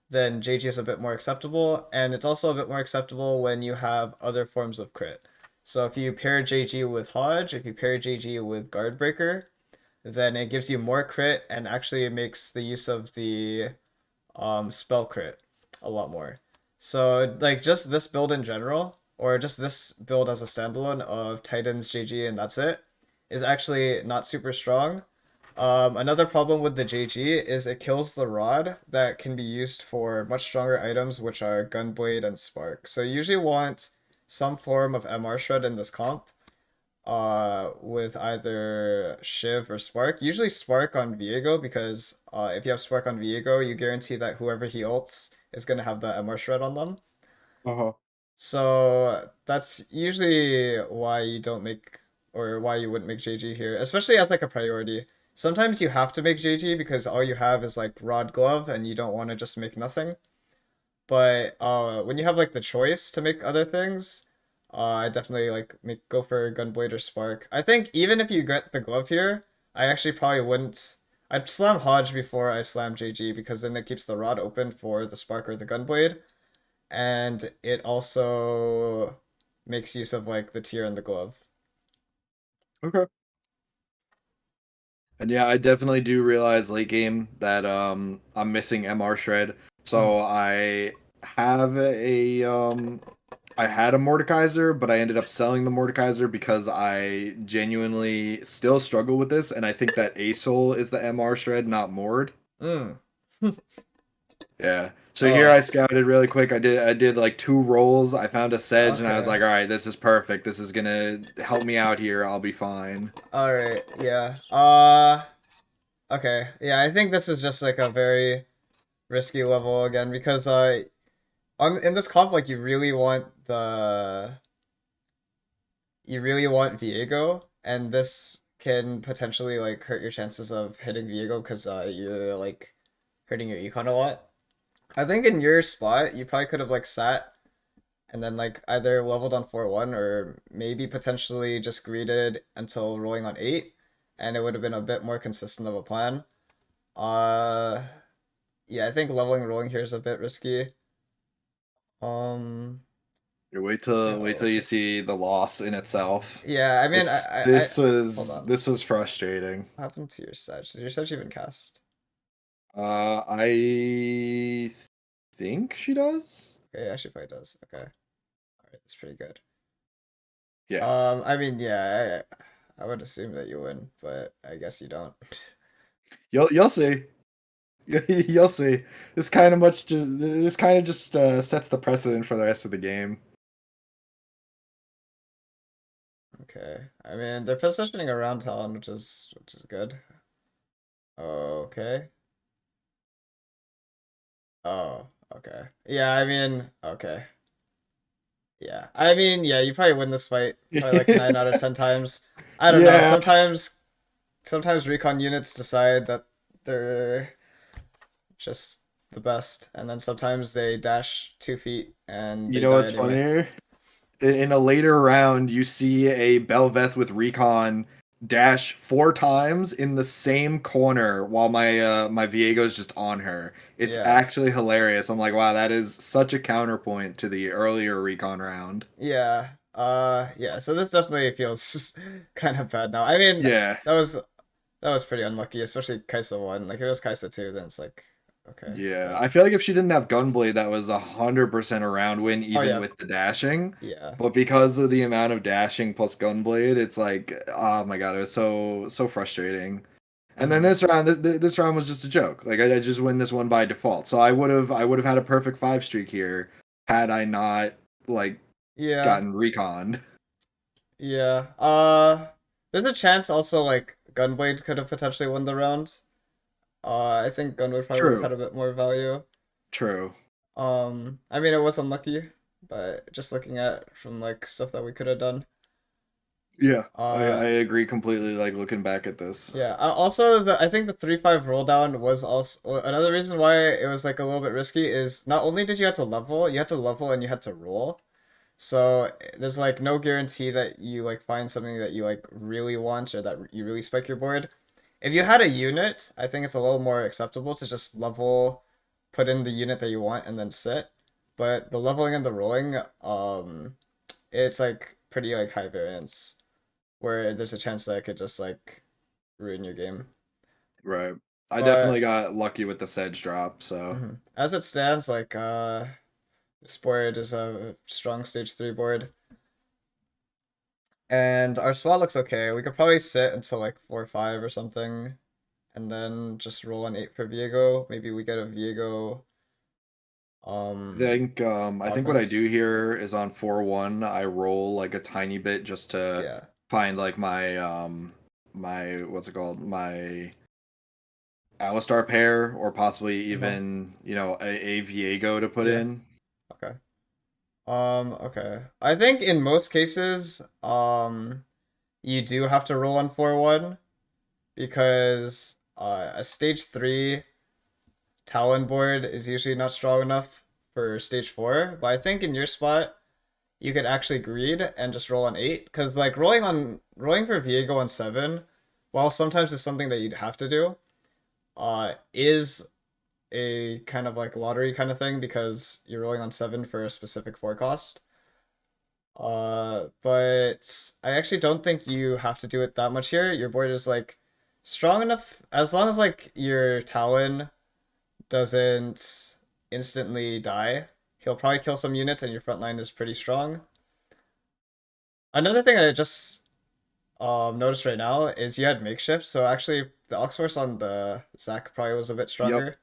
then JG is a bit more acceptable. And it's also a bit more acceptable when you have other forms of crit. So if you pair JG with Hodge, if you pair JG with Guardbreaker, then it gives you more crit and actually makes the use of the spell crit a lot more. So like just this build in general, or just this build as a standalone of Titans JG and that's it, is actually not super strong. Another problem with the JG is it kills the rod that can be used for much stronger items, which are Gunblade and Spark. So you usually want some form of MR Shred in this comp, with either Shiv or Spark. Usually Spark on Viego because if you have Spark on Viego, you guarantee that whoever he ults is gonna have the MR shred on them. Uh-huh. So that's usually why you don't make or why you wouldn't make JG here, especially as like a priority. Sometimes you have to make JG because all you have is like Rod Glove and you don't want to just make nothing. But when you have like the choice to make other things, I definitely like make go for Gunblade or Spark. I think even if you get the glove here, I actually probably wouldn't. I'd slam Hodge before I slam JG because then it keeps the rod open for the Spark or the Gunblade, and it also makes use of like the tier and the glove. Okay. And yeah, I definitely do realize late game that I'm missing MR shred. So Mhm. have a I had a Mordekaiser, but I ended up selling the Mordekaiser because I genuinely still struggle with this, and I think that Asol is the MR shred, not Mord. Mm. Yeah. So here Oh, I scouted really quick. I did like two rolls. I found a sedge, and I was okay. like, all right, this is perfect. This is gonna help me out here. I'll be fine. All right. Yeah. Okay. Yeah, I think this is just like a very risky level again because on in this comp, like you really want Viego, and this can potentially like hurt your chances of hitting Viego because you're like hurting your econ a lot. I think in your spot, you probably could have like sat and then like either leveled on 4-1 or maybe potentially just greeted until rolling on 8, and it would have been a bit more consistent of a plan. Uh, yeah, I think leveling rolling here is a bit risky. Um, You yeah, wait till you see the loss in itself. yeah. I mean, hold on. This was frustrating. What happened to your Sedge? Did your Sedge even cast? I think she does. Okay, yeah, she probably does. Okay, all right, that's pretty good. Yeah, I mean, yeah, I would assume that you win, but I guess you don't. you'll see. You'll see. This kind of just sets the precedent for the rest of the game. Okay, I mean, they're positioning around Talon, which is good. Okay. Oh, okay. Yeah, I mean, okay. Yeah, I mean, yeah, you probably win this fight probably like 9 out of 10 times. I don't know. Yeah, Sometimes recon units decide that they're just the best, and then sometimes they dash 2 feet and you they know die what's anyway. funnier? In a later round, you see a Belveth with recon dash four times in the same corner while my Viego's just on her. It's Yeah, actually hilarious. I'm like, wow, that is such a counterpoint to the earlier recon round. yeah, yeah. So this definitely feels kind of bad now. I mean, Yeah. that was pretty unlucky, especially Kaisa one. Like if it was Kaisa two, then it's like okay, Yeah, but I feel like if she didn't have Gunblade, that was 100% a round win, oh even yeah, with the dashing. yeah. But because of the amount of dashing plus Gunblade, it's like, oh my god, it was so frustrating. And then Mm-hmm. this round was just a joke. Like I just win this one by default. So I would have had a perfect five streak here had I not like Yeah, gotten reconned. yeah. There's a chance also like Gunblade could have potentially won the round. I think Gunblade probably would have had True, a bit more value. true. I mean it was unlucky, but just looking at from like stuff that we could have done. Yeah, I Uh, agree completely. Like looking back at this. yeah. Also, I think the 3-5 roll down was also another reason why it was like a little bit risky. Is not only did you had to level and you had to roll. So there's like no guarantee that you like find something that you like really want or that you really spike your board. If you had a unit, I think it's a little more acceptable to just level, put in the unit that you want, and then sit. But the leveling and the rolling, it's like pretty like high variance, where there's a chance that it could just like ruin your game. Right. I definitely But got lucky with the sedge drop, so as it stands, like this board is a strong stage 3 board. And our spot looks okay. We could probably sit until like 4 or 5 or something, and then just roll an 8 for Viego. Maybe we get a Viego I think what I do augments. here is on 4-1, I roll like a tiny bit just to Yeah. find like my what's it called? My Alistar pair or possibly Uh-huh. even, a Viego to put Yeah. in. Okay. Okay. I think in most cases, you do have to roll on 4-1 because a stage 3 Talon board is usually not strong enough for stage 4. But I think in your spot, you could actually greed and just roll on 8 because like rolling for Viego on 7, while sometimes it's something that you'd have to do, is a kind of like lottery kind of thing because you're rolling on 7 for a specific forecast. But I actually don't think you have to do it that much here. Your board is like strong enough as long as like your Talon doesn't instantly die. He'll probably kill some units and your front line is pretty strong. Another thing I just noticed right now is you had makeshift, so actually the Ox Force on the Zac probably was a bit Yep. stronger.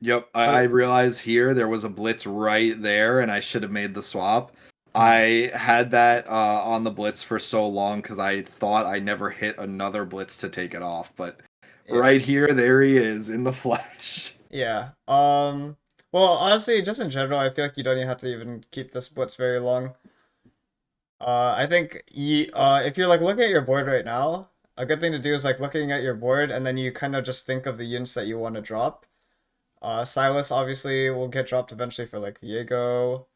Yep. I But realized here there was a blitz right there and I should have made the swap. mhm, I had that on the blitz for so long because I thought I never hit another blitz to take it off, but yeah, right here, there he is in the flesh. yeah. Well, honestly, just in general, I feel like you don't even have to even keep this blitz very long. I think if you're like looking at your board right now, a good thing to do is like looking at your board and then you kind of just think of the units that you want to drop. Silas obviously will get dropped eventually for like Viego.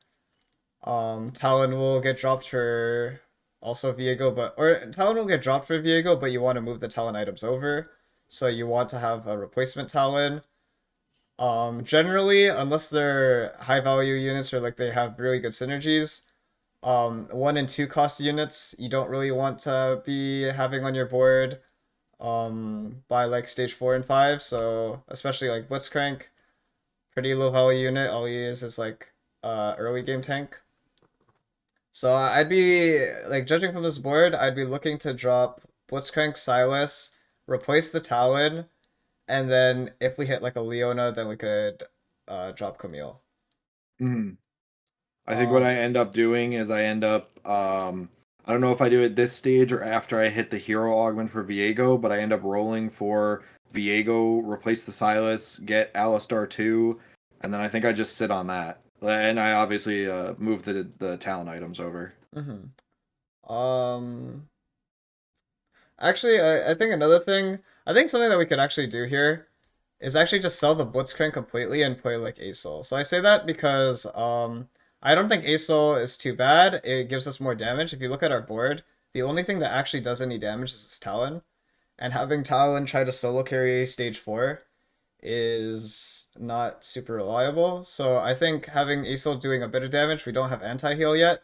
Talon will get dropped for also Viego, but or Talon will get dropped for Viego, but you want to move the Talon items over, so you want to have a replacement Talon. Generally, unless they're high value units or like they have really good synergies, 1 and 2 cost units you don't really want to be having on your board. By like stage 4 and 5, so especially like Blitzcrank, pretty low value unit. All he is like early game tank. So I'd be like judging from this board, I'd be looking to drop Blitzcrank Silas, replace the Talon, and then if we hit like a Leona, then we could drop Camille. Mhm. I think what I Um, end up doing is I end up I don't know if I do it this stage or after I hit the hero augment for Viego, but I end up rolling for Viego, replace the Silas, get Alistar 2, and then I think I just sit on that. And I obviously move the talent items over. mhm. um, Actually, I think another thing, I think something that we could actually do here is actually just sell the Blitzcrank completely and play like Asol. So I say that because I don't think Asol is too bad. It gives us more damage. If you look at our board, the only thing that actually does any damage is its Talon. And having Talon try to solo carry stage 4 is not super reliable. So I think having Asol doing a bit of damage, we don't have anti-heal yet.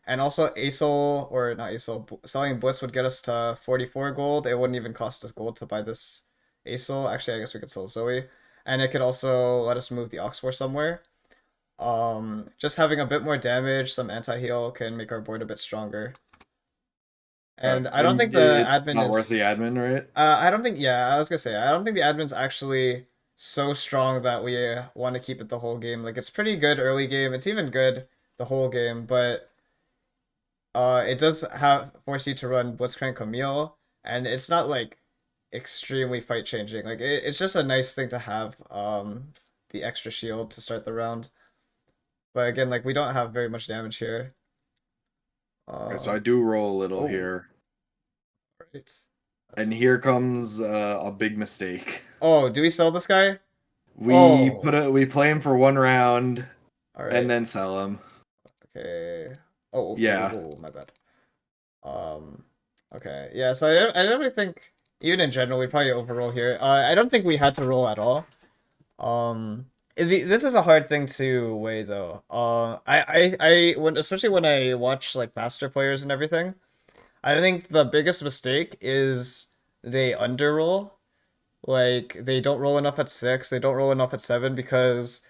And also Asol, or not Asol, selling Blitz would get us to 44 gold. It wouldn't even cost us gold to buy this Asol. Actually, I guess we could sell Zoe. And it could also let us move the Oxforce somewhere. Just having a bit more damage, some anti-heal can make our board a bit stronger. And I don't think And the it's admin not worth the is admin, right? I don't think, yeah, I was gonna say, I don't think the admin's actually so strong that we want to keep it the whole game. Like, it's pretty good early game. It's even good the whole game, but it does have force you to run Blitzcrank Camille, and it's not like extremely fight changing. Like, it's just a nice thing to have the extra shield to start the round. But again, like we don't have very much damage here. Okay, so Uh I do roll a little oh, here. Right. That's And here comes a big mistake. Oh, do we sell this guy? We Oh, we play him for one round all and right. then sell him. Okay. Oh, okay. Yeah, Whoa, my bad. Um, okay. Yeah, so I don't really think, even in general, we probably overroll here. I don't think we had to roll at all. This is a hard thing to weigh though. Especially when I watch like master players and everything, I think the biggest mistake is they underroll. Like they don't roll enough at 6, they don't roll enough at 7 because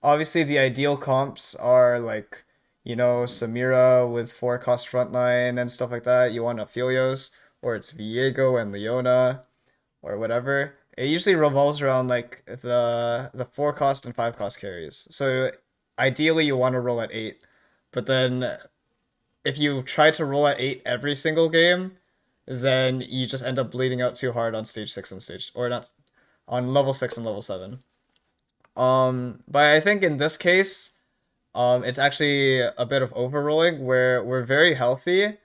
obviously the ideal comps are like, Samira with 4 cost frontline and stuff like that. You want Aphelios, or it's Viego and Leona or whatever. It usually revolves around like the 4 cost and 5 cost carries. So ideally you want to roll at 8. But then if you try to roll at 8 every single game, then you just end up bleeding out too hard on stage 6 and stage or not on level 6 and level 7. But I think in this case, it's actually a bit of overrolling where we're very healthy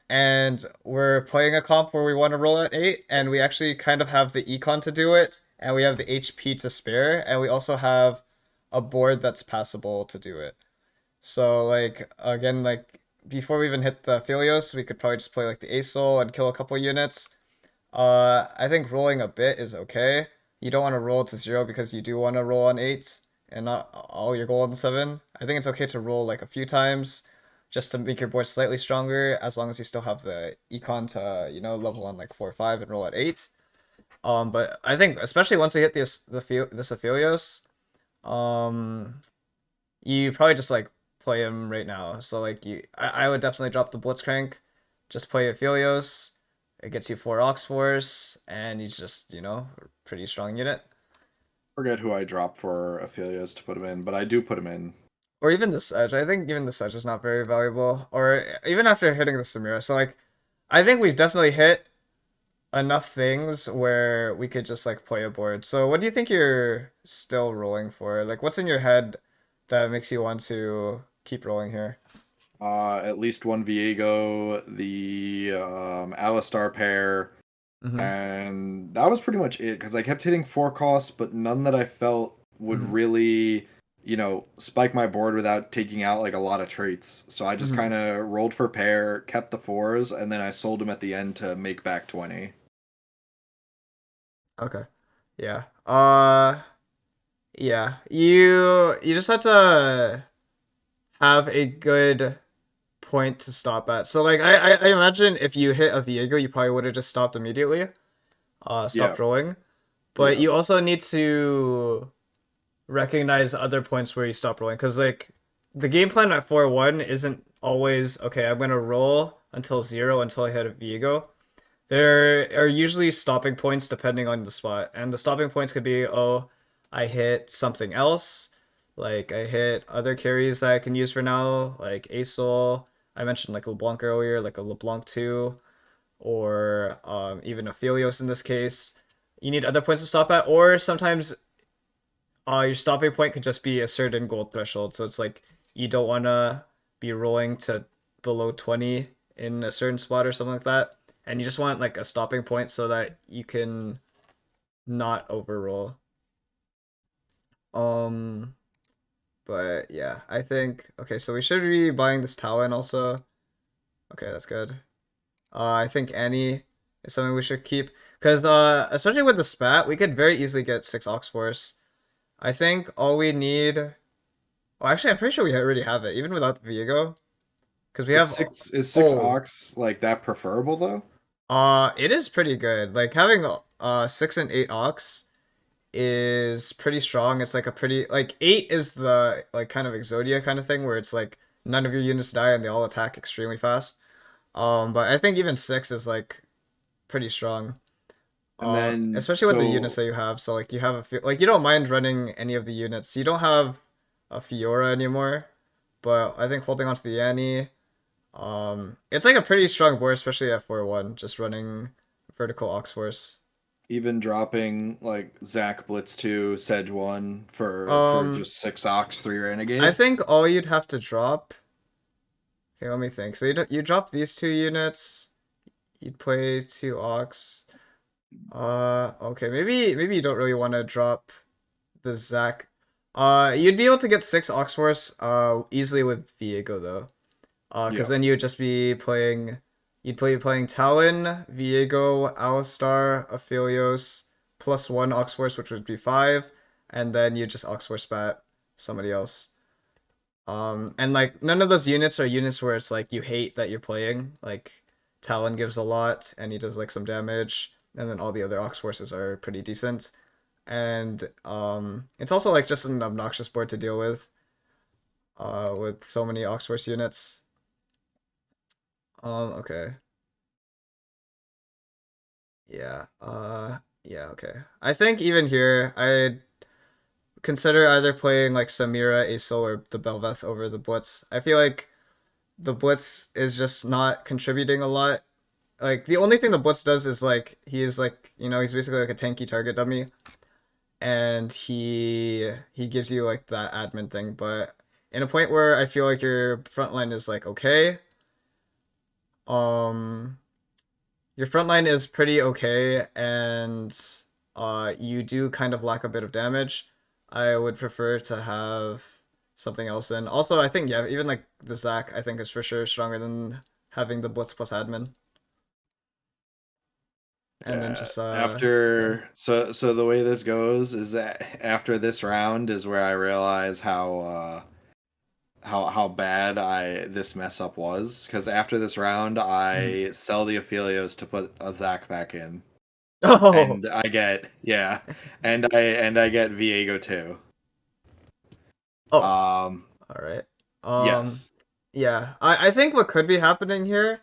and we're playing a comp where we want to roll at 8 and we actually kind of have the econ to do it and we have the HP to spare and we also have a board that's passable to do it. So like again, like before we even hit the Philios, we could probably just play like the Asol and kill a couple units. I think rolling a bit is okay. You don't want to roll to 0 because you do want to roll on 8 and not all your gold on 7. I think it's okay to roll like a few times just to make your board slightly stronger as long as you still have the econ to, level on like 4 or 5 and roll at 8. But I think especially once we hit this Aphelios, um, you probably just like play him right now. So like I would definitely drop the Blitzcrank, just play Aphelios. It gets you 4 Ox and he's just pretty strong unit. forget who I dropped for Aphelios to put him in, but I do put him in. Or even the Sedge. I think even the Sedge is not very valuable. Or even after hitting the Samira. So like, I think we've definitely hit enough things where we could just like play a board. So what do you think you're still rolling for? Like, what's in your head that makes you want to keep rolling here? At least one Viego, the Alistar pair, Mm-hmm. and that was pretty much it. Because I kept hitting 4 costs, but none that I felt would Mm-hmm. really, spike my board without taking out like a lot of traits. So I just Mm-hmm. kind of rolled for pair, kept the fours, and then I sold them at the end to make back 20. Okay. Yeah. Yeah. You just have to have a good point to stop at. So like I imagine if you hit a Viego, you probably would have just stopped immediately. Yeah, Stopped rolling. But yeah. you also need to recognize other points where you stop rolling. Because like the game plan at 4-1 isn't always okay, I'm gonna roll until 0 until I hit a Viego. There are usually stopping points depending on the spot, and the stopping points could be, oh, I hit something else, like I hit other carries that I can use for now, like Asol. I mentioned like LeBlanc earlier, like a LeBlanc 2, or even a Philios in this case. You need other points to stop at, or sometimes your stopping point could just be a certain gold threshold. So it's like you don't want to be rolling to below 20 in a certain spot or something like that. And you just want like a stopping point so that you can not overroll. Um, but yeah, I think okay, so we should be buying this Talon also. Okay, that's good. I think Annie is something we should keep because especially with the spat, we could very easily get 6 Ox Force. I think all we need. Oh, actually, I'm pretty sure we already have it, even without the Viego, because we Is have. six Oh, ox like that preferable though? it is pretty good. Like having 6 and 8 Ox is pretty strong. It's like a pretty like 8 is the like kind of Exodia kind of thing where it's like none of your units die and they all attack extremely fast. But I think even 6 is like pretty strong. And then Especially with the units so that you have. So like you have like you don't mind running any of the units. You don't have a Fiora anymore, but I think holding onto the Annie, it's like a pretty strong board, especially at 4-1, just running vertical Ox Force. even dropping like Zach Blitz 2, Sedge 1 for Um, just 6 ox 3 I renegade. think all you'd have to drop. Okay, let me think. So you drop these 2 units. you'd play two Ox. Okay, maybe you don't really want to drop the Zac. You'd be able to get six Ox Force easily with Viego though. Because Yeah. then you would just be playing, you'd play playing Talon, Viego, Alistar, Aphelios, plus one Ox Force, which would be five, and then you just Ox Force spat somebody else. And like none of those units are units where it's like you hate that you're playing. Like Talon gives a lot, and he does like some damage, and then all the other Ox Forces are pretty decent. And it's also like just an obnoxious board to deal with so many Ox Force units. Okay. Yeah. Yeah, okay. I think even here, I'd consider either playing like Samira, Aesol, or the Belveth over the Blitz. I feel like the Blitz is just not contributing a lot. Like the only thing the Blitz does is like he's like, he's basically like a tanky target dummy and he gives you like that admin thing, but in a point where I feel like your front line is like okay, um your front line is pretty okay, and you do kind of lack a bit of damage. I would prefer to have something else in. Also, I think yeah, even like the Zac, I think is for sure stronger than having the Blitz plus admin. And then Yeah. just yeah. So the way this goes is that after this round is where I realize how bad I this mess up was, because after this round Mhm. I sell the Aphelios to put a Zac back in, Oh, and I get, yeah, and I get Viego too. oh, Um, all right. yes, Yeah, I think what could be happening here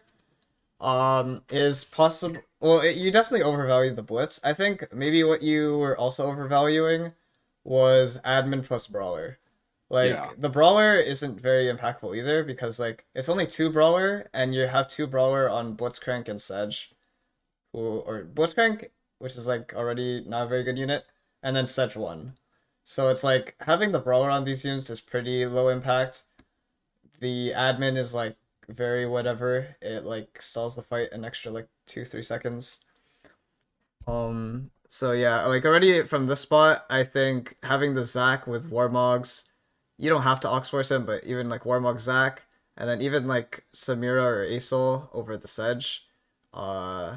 is possible. Well, you definitely overvalued the blitz. I think maybe what you were also overvaluing was admin plus brawler. yeah, Like the brawler isn't very impactful either because like it's only two brawler and you have two brawler on Blitzcrank and Sedge, who or Blitzcrank, which is like already not a very good unit, and then Sedge one. So it's like having the brawler on these units is pretty low impact. The admin is like very whatever. It like stalls the fight an extra like 2-3 seconds. So yeah, like already from this spot, I think having the Zac with Warmogs, you don't have to Oxforce him, but even like Warmog Zac, and then even like Samira or Aesol over the Sedge, uh,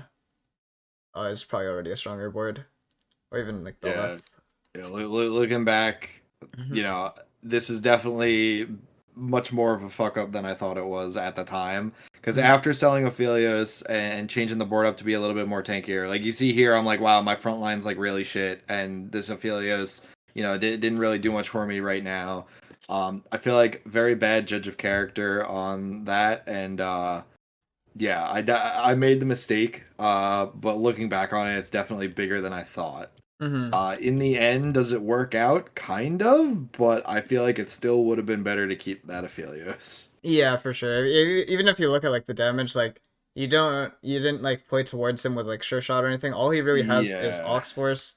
is probably already a stronger board. Or even like yeah. Belveth. Yeah, looking back, Mhm. you know, this is definitely much more of a fuck up than I thought it was at the time. Because Mhm. after selling Aphelios and changing the board up to be a little bit more tankier, like you see here, I'm like, wow, my front line's like really shit, and this Aphelios, didn't really do much for me right now. I feel like very bad judge of character on that, and yeah, I made the mistake. But looking back on it, it's definitely bigger than I thought. Mhm. In the end, does it work out? Kind of, but I feel like it still would have been better to keep that Aphelios. Yeah, for sure. Even if you look at like the damage, like you didn't like play towards him with like sure shot or anything. All he really has is Yeah. Ox Force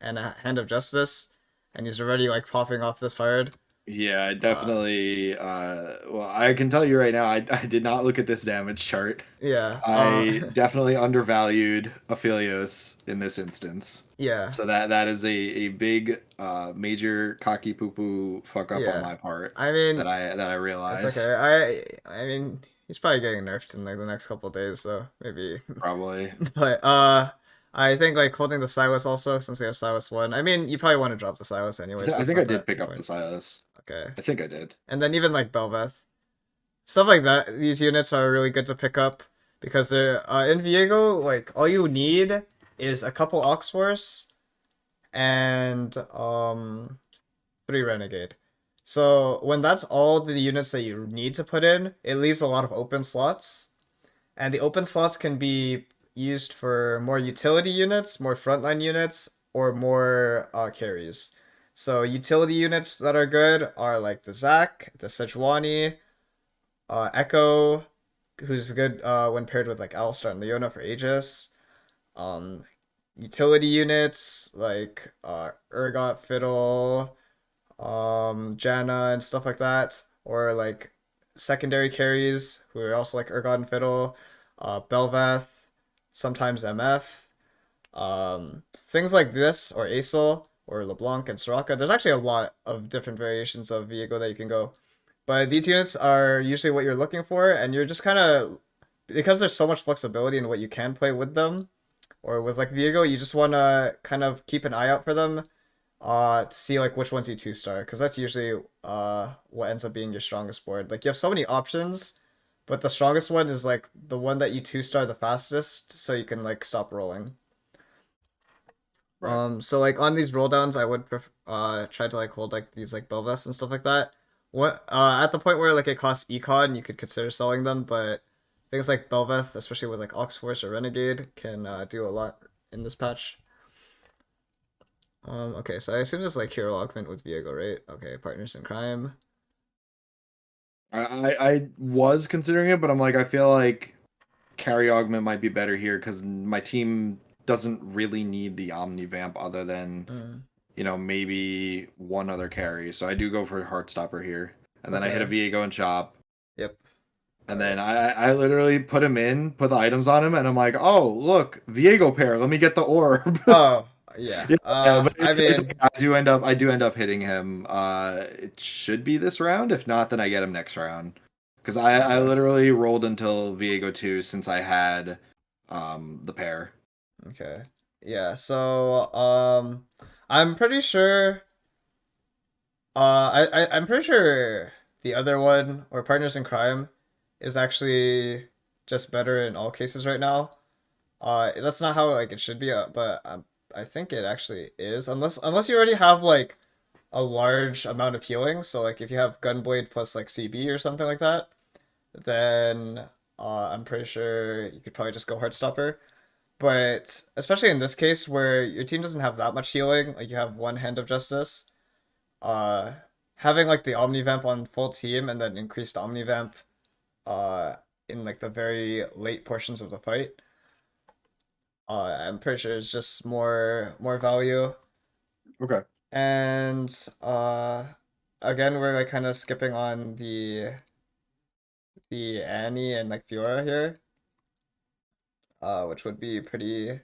and a Hand of Justice, and he's already like popping off this hard. Yeah, I Uh, definitely well, I can tell you right now, I did not look at this damage chart. yeah. I definitely undervalued Aphelios in this instance. Yeah. So that is a big major cocky poo poo fuck up on Yeah. my part I mean, that I it's realize. okay. I mean, he's probably getting nerfed in like the next couple days, so maybe. Probably. But I think like holding the Silas also, since we have Silas one. I mean, you probably want to drop the Silas anyway, so I it's think I not did that pick up the important. Silas. Okay. I think I did. And then even like Belveth, stuff like that. These units are really good to pick up because they're in Viego. Like all you need is a couple Oxforce and three Renegade. So when that's all the units that you need to put in, it leaves a lot of open slots, and the open slots can be used for more utility units, more frontline units, or more carries. So utility units that are good are like the Zac, the Sejuani, Echo, who's good when paired with like Alistar and Leona for Aegis. Um, Utility units like Urgot, Fiddle, Janna and stuff like that, or like secondary carries who are also like Urgot and Fiddle, Belveth. sometimes MF, things like this, or Acel, or LeBlanc and Soraka. There's actually a lot of different variations of Viego that you can go. But these units are usually what you're looking for, and you're just kind of, because there's so much flexibility in what you can play with them, or with like Viego, you just want to kind of keep an eye out for them, to see like which ones you two star, because that's usually what ends up being your strongest board. Like you have so many options, but the strongest one is like the one that you two star the fastest, so you can like stop rolling. Right. So like on these roll downs, I would try to like hold like these like Belvest and stuff like that. What at the point where like it costs econ, you could consider selling them, but things like Belveth, especially with like Ox Force or Renegade, can do a lot in this patch. Okay, so I assume it's like hero augment with Viego, right? Okay, partners in crime. I was considering it, but I'm like, I feel like carry augment might be better here because my team doesn't really need the Omni Vamp other than, Mm, maybe one other carry. So I do go for Heartstopper here. And then I hit a okay. Viego and chop. Yep. All And right. then I literally put him in, put the items on him, and I'm like, oh, look, Viego pair, let me get the orb. Oh, yeah. Yeah, but I it's mean, okay. I do end up hitting him. It should be this round. If not, then I get him next round. Because I okay. literally rolled until Viego 2 since I had the pair. Okay. Yeah, so I'm pretty sure I'm pretty sure the other one, or Partners in Crime, is actually just better in all cases right now. That's not how like it should be, but I think it actually is, unless you already have like a large amount of healing. So like if you have Gunblade plus like CB or something like that, then I'm pretty sure you could probably just go Heartstopper. But especially in this case where your team doesn't have that much healing, like you have one Hand of Justice, uh having like the Omnivamp on full team and then increased Omnivamp uh in like the very late portions of the fight, I'm pretty sure it's just more value. Okay. And again, we're like kind of skipping on the Annie and like Fiora here, which would be pretty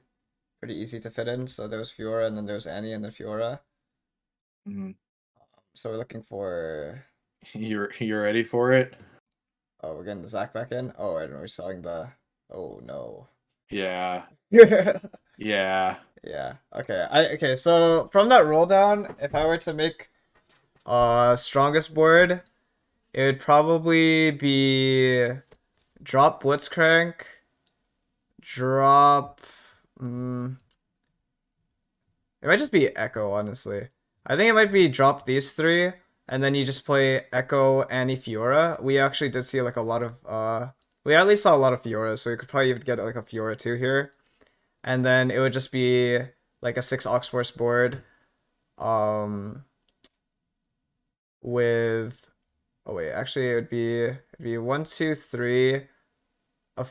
easy to fit in. So there's Fiora and then there's Annie and then Fiora. Mhm. So we're looking for, You're ready for it? oh, we're getting the Zac back in. Oh, and we're selling the, oh no. Yeah. Yeah. Yeah. Okay. Okay, so from that roll down, if I were to make strongest board, it would probably be drop Blitzcrank, drop mm, it might just be Echo, honestly. I think it might be drop these three, and then you just play Echo, Annie, Fiora. We actually did see like a lot of we at least saw a lot of Fiora, so we could probably even get like a Fiora 2 here. And then it would just be like a 6 Oxforce board, um with, oh wait, actually it'd be one, two, three,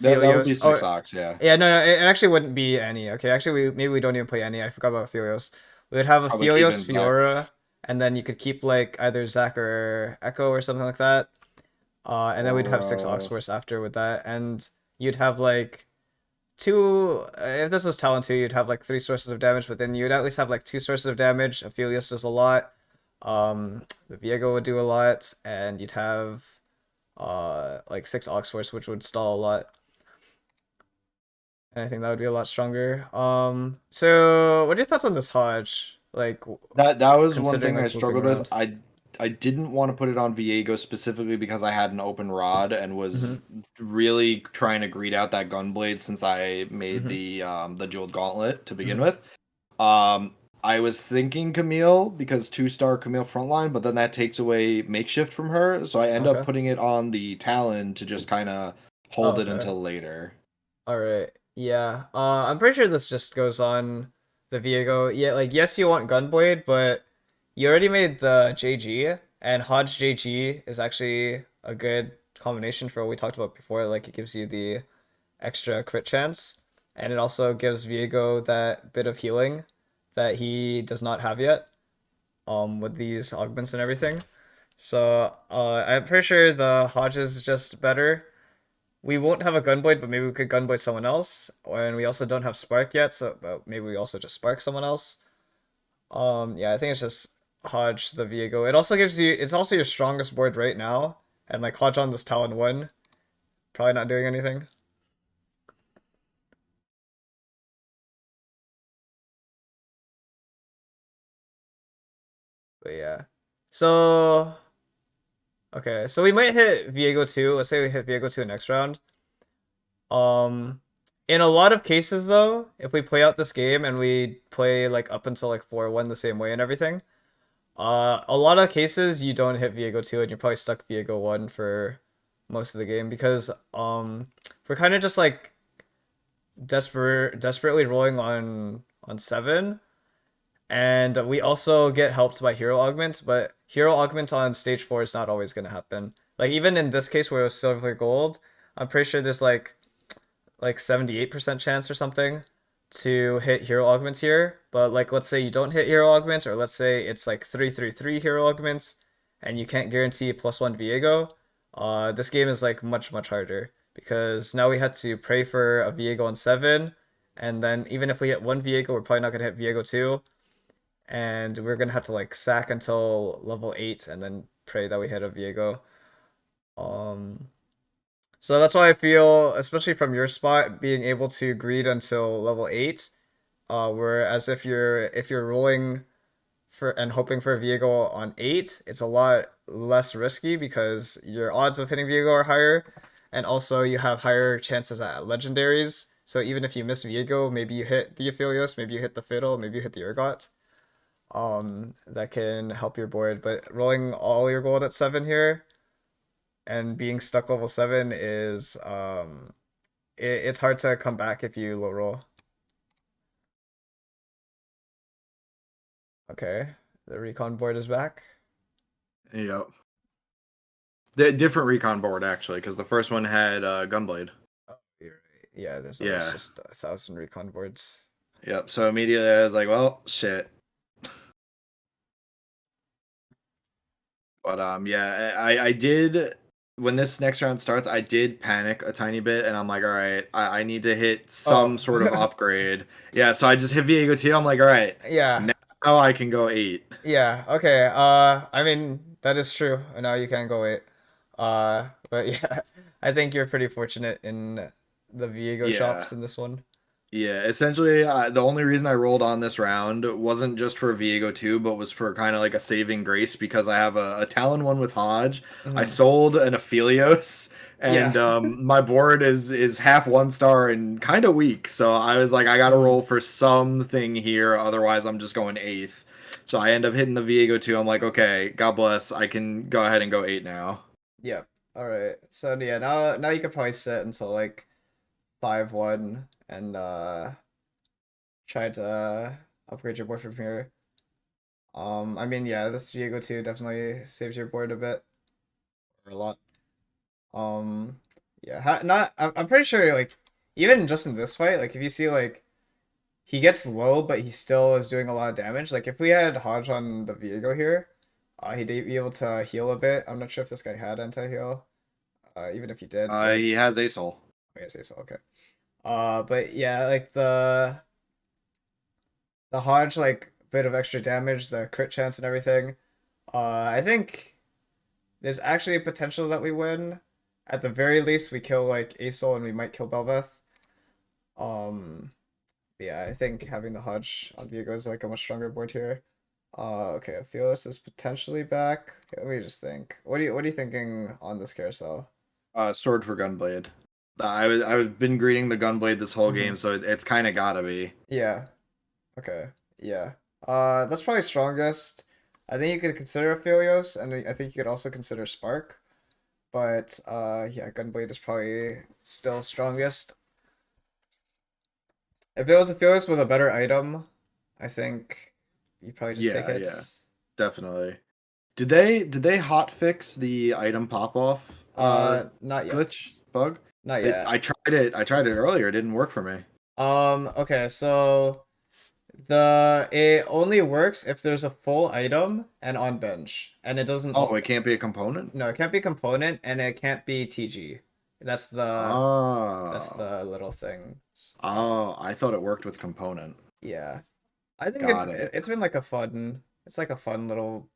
That would be Aphelios. six Oh ox, yeah. yeah, no, it actually wouldn't be any. Okay, actually, maybe we don't even play any. I forgot about Aphelios. We would have Probably keep Aphelios, in Zach. Fiora, and then you could keep like either Zac or Echo or something like that. And then we'd Or have 6 Oxforce after with that, and you'd have like two. If this was Talon 2, you'd have like three sources of damage, but then you'd at least have like two sources of damage. Aphelios does a lot. The Viego would do a lot, and you'd have like 6 Oxforce, which would stall a lot. And I think that would be a lot stronger. So what are your thoughts on this Hodge? Like, that was one considering thing I like moving struggled with. around. I didn't want to put it on Viego specifically because I had an open rod and Mm-hmm. was really trying to greed out that gunblade since I made Mm-hmm. the jeweled gauntlet to begin Mm-hmm. with. Um I was thinking Camille because 2-star Camille frontline, but then that takes away makeshift from her, so I end up Okay. putting it on the Talon to just kind of Oh, hold it okay. until later. All right. Yeah. I'm pretty sure this just goes on the Viego. Yeah, like yes, you want Gunblade, but you already made the JG, and Hodge JG is actually a good combination for what we talked about before. Like it gives you the extra crit chance, and it also gives Viego that bit of healing that he does not have yet. With these augments and everything. So I'm pretty sure the Hodge is just better. we won't have a Gunblade, but maybe we could Gunblade someone else. And we also don't have Spark yet, so maybe we also just Spark someone else. Yeah, I think it's just Hodge the Viego. It also gives you, it's also your strongest board right now. And like Hodge on this Talon 1, probably not doing anything. But yeah. So, okay. So we might hit Viego 2. Let's say we hit Viego 2 next round. Um, in a lot of cases though, if we play out this game and we play like up until like 4-1 the same way and everything, a lot of cases you don't hit Viego 2 and you're probably stuck Viego 1 for most of the game because we're kind of just like desperately rolling on 7, and we also get helped by hero augment, but hero augment on stage 4 is not always going to happen. Like even in this case where it was silver gold, I'm pretty sure there's like 78% chance or something to hit hero augments here. But like let's say you don't hit hero augments, or let's say it's like 333 hero augments and you can't guarantee +1 Viego, this game is like much harder because now we had to pray for a Viego on 7, and then even if we hit one Viego, we're probably not gonna hit Viego 2, and we're gonna have to like sack until level 8 and then pray that we hit a Viego. Um so that's why I feel, especially from your spot, being able to greed until level 8, whereas if you're rolling for and hoping for a Viego on 8, it's a lot less risky because your odds of hitting Viego are higher, and also you have higher chances at legendaries. So even if you miss Viego, maybe you hit the Aphelios, maybe you hit the Fiddle, maybe you hit the Urgot. That can help your board. But rolling all your gold at 7 here and being stuck level 7 is it's hard to come back if you low roll. Okay, the recon board is back. Yep. The different recon board actually, because the first one had Gunblade. Oh, you're right. Yeah, there's always Yeah. just 1,000 recon boards. Yep. So immediately I was like, well, shit. But yeah, I did when this next round starts, I did panic a tiny bit, and I'm like, all right, I need to hit some Oh, sort of upgrade. Yeah, so I just hit Viego T. I'm like, all right, yeah, now I can go 8. yeah. Okay. I mean that is true. Now you can go wait. But yeah, I think you're pretty fortunate in the Viego Yeah. shops in this one. Yeah, essentially, the only reason I rolled on this round wasn't just for Viego 2, but was for kind of like a saving grace because I have a Talon 1 with Hodge. I Hmm. sold an Aphelios, Yeah. and my board is half 1 star and kind of weak. So I was like, I got to roll Hmm. for something here, otherwise I'm just going 8th. So I end up hitting the Viego 2. I'm like, okay, God bless, I can go ahead and go 8 now. Yeah. All right. So yeah, now you could probably sit until like 5-1 and try to upgrade your board from here. I mean, yeah, this Viego 2 definitely saves your board a bit or a lot. Um, yeah, not. I'm pretty sure like even just in this fight, like if you see like he gets low, but he still is doing a lot of damage. Like if we had Hodge on the Viego here, he'd be able to heal a bit. I'm not sure if this guy had anti-heal. Even if he did, but He has ASOL. I guess so. Okay. But yeah, like the Hodge like bit of extra damage, the crit chance and everything. I think there's actually a potential that we win. At the very least, we kill like Asol and we might kill Belveth. Um, yeah, I think having the Hodge on Viego is like a much stronger board here. Okay, Felix is potentially back. Okay, let me just think. What are you thinking on this carousel? Sword for Gunblade. I've been greeting the Gunblade this whole Hmm. game, so it's kind of gotta be. Yeah. Okay. Yeah. That's probably strongest. I think you could consider Aphelios, and I think you could also consider Spark. But yeah, Gunblade is probably still strongest. If it was Aphelios with a better item, I think you probably just take Yeah, it. yeah, definitely. Did they hot fix the item pop off Not yet. glitch bug? Not yet. I tried it earlier. It didn't work for me. Okay, so it only works if there's a full item and on bench, and it doesn't. Oh, it can't be a component? No, it can't be component, and it can't be TG. That's the that's Oh. the little thing. Oh, I thought it worked with component. Yeah. I think Got it. it's been like a fun it's like a fun little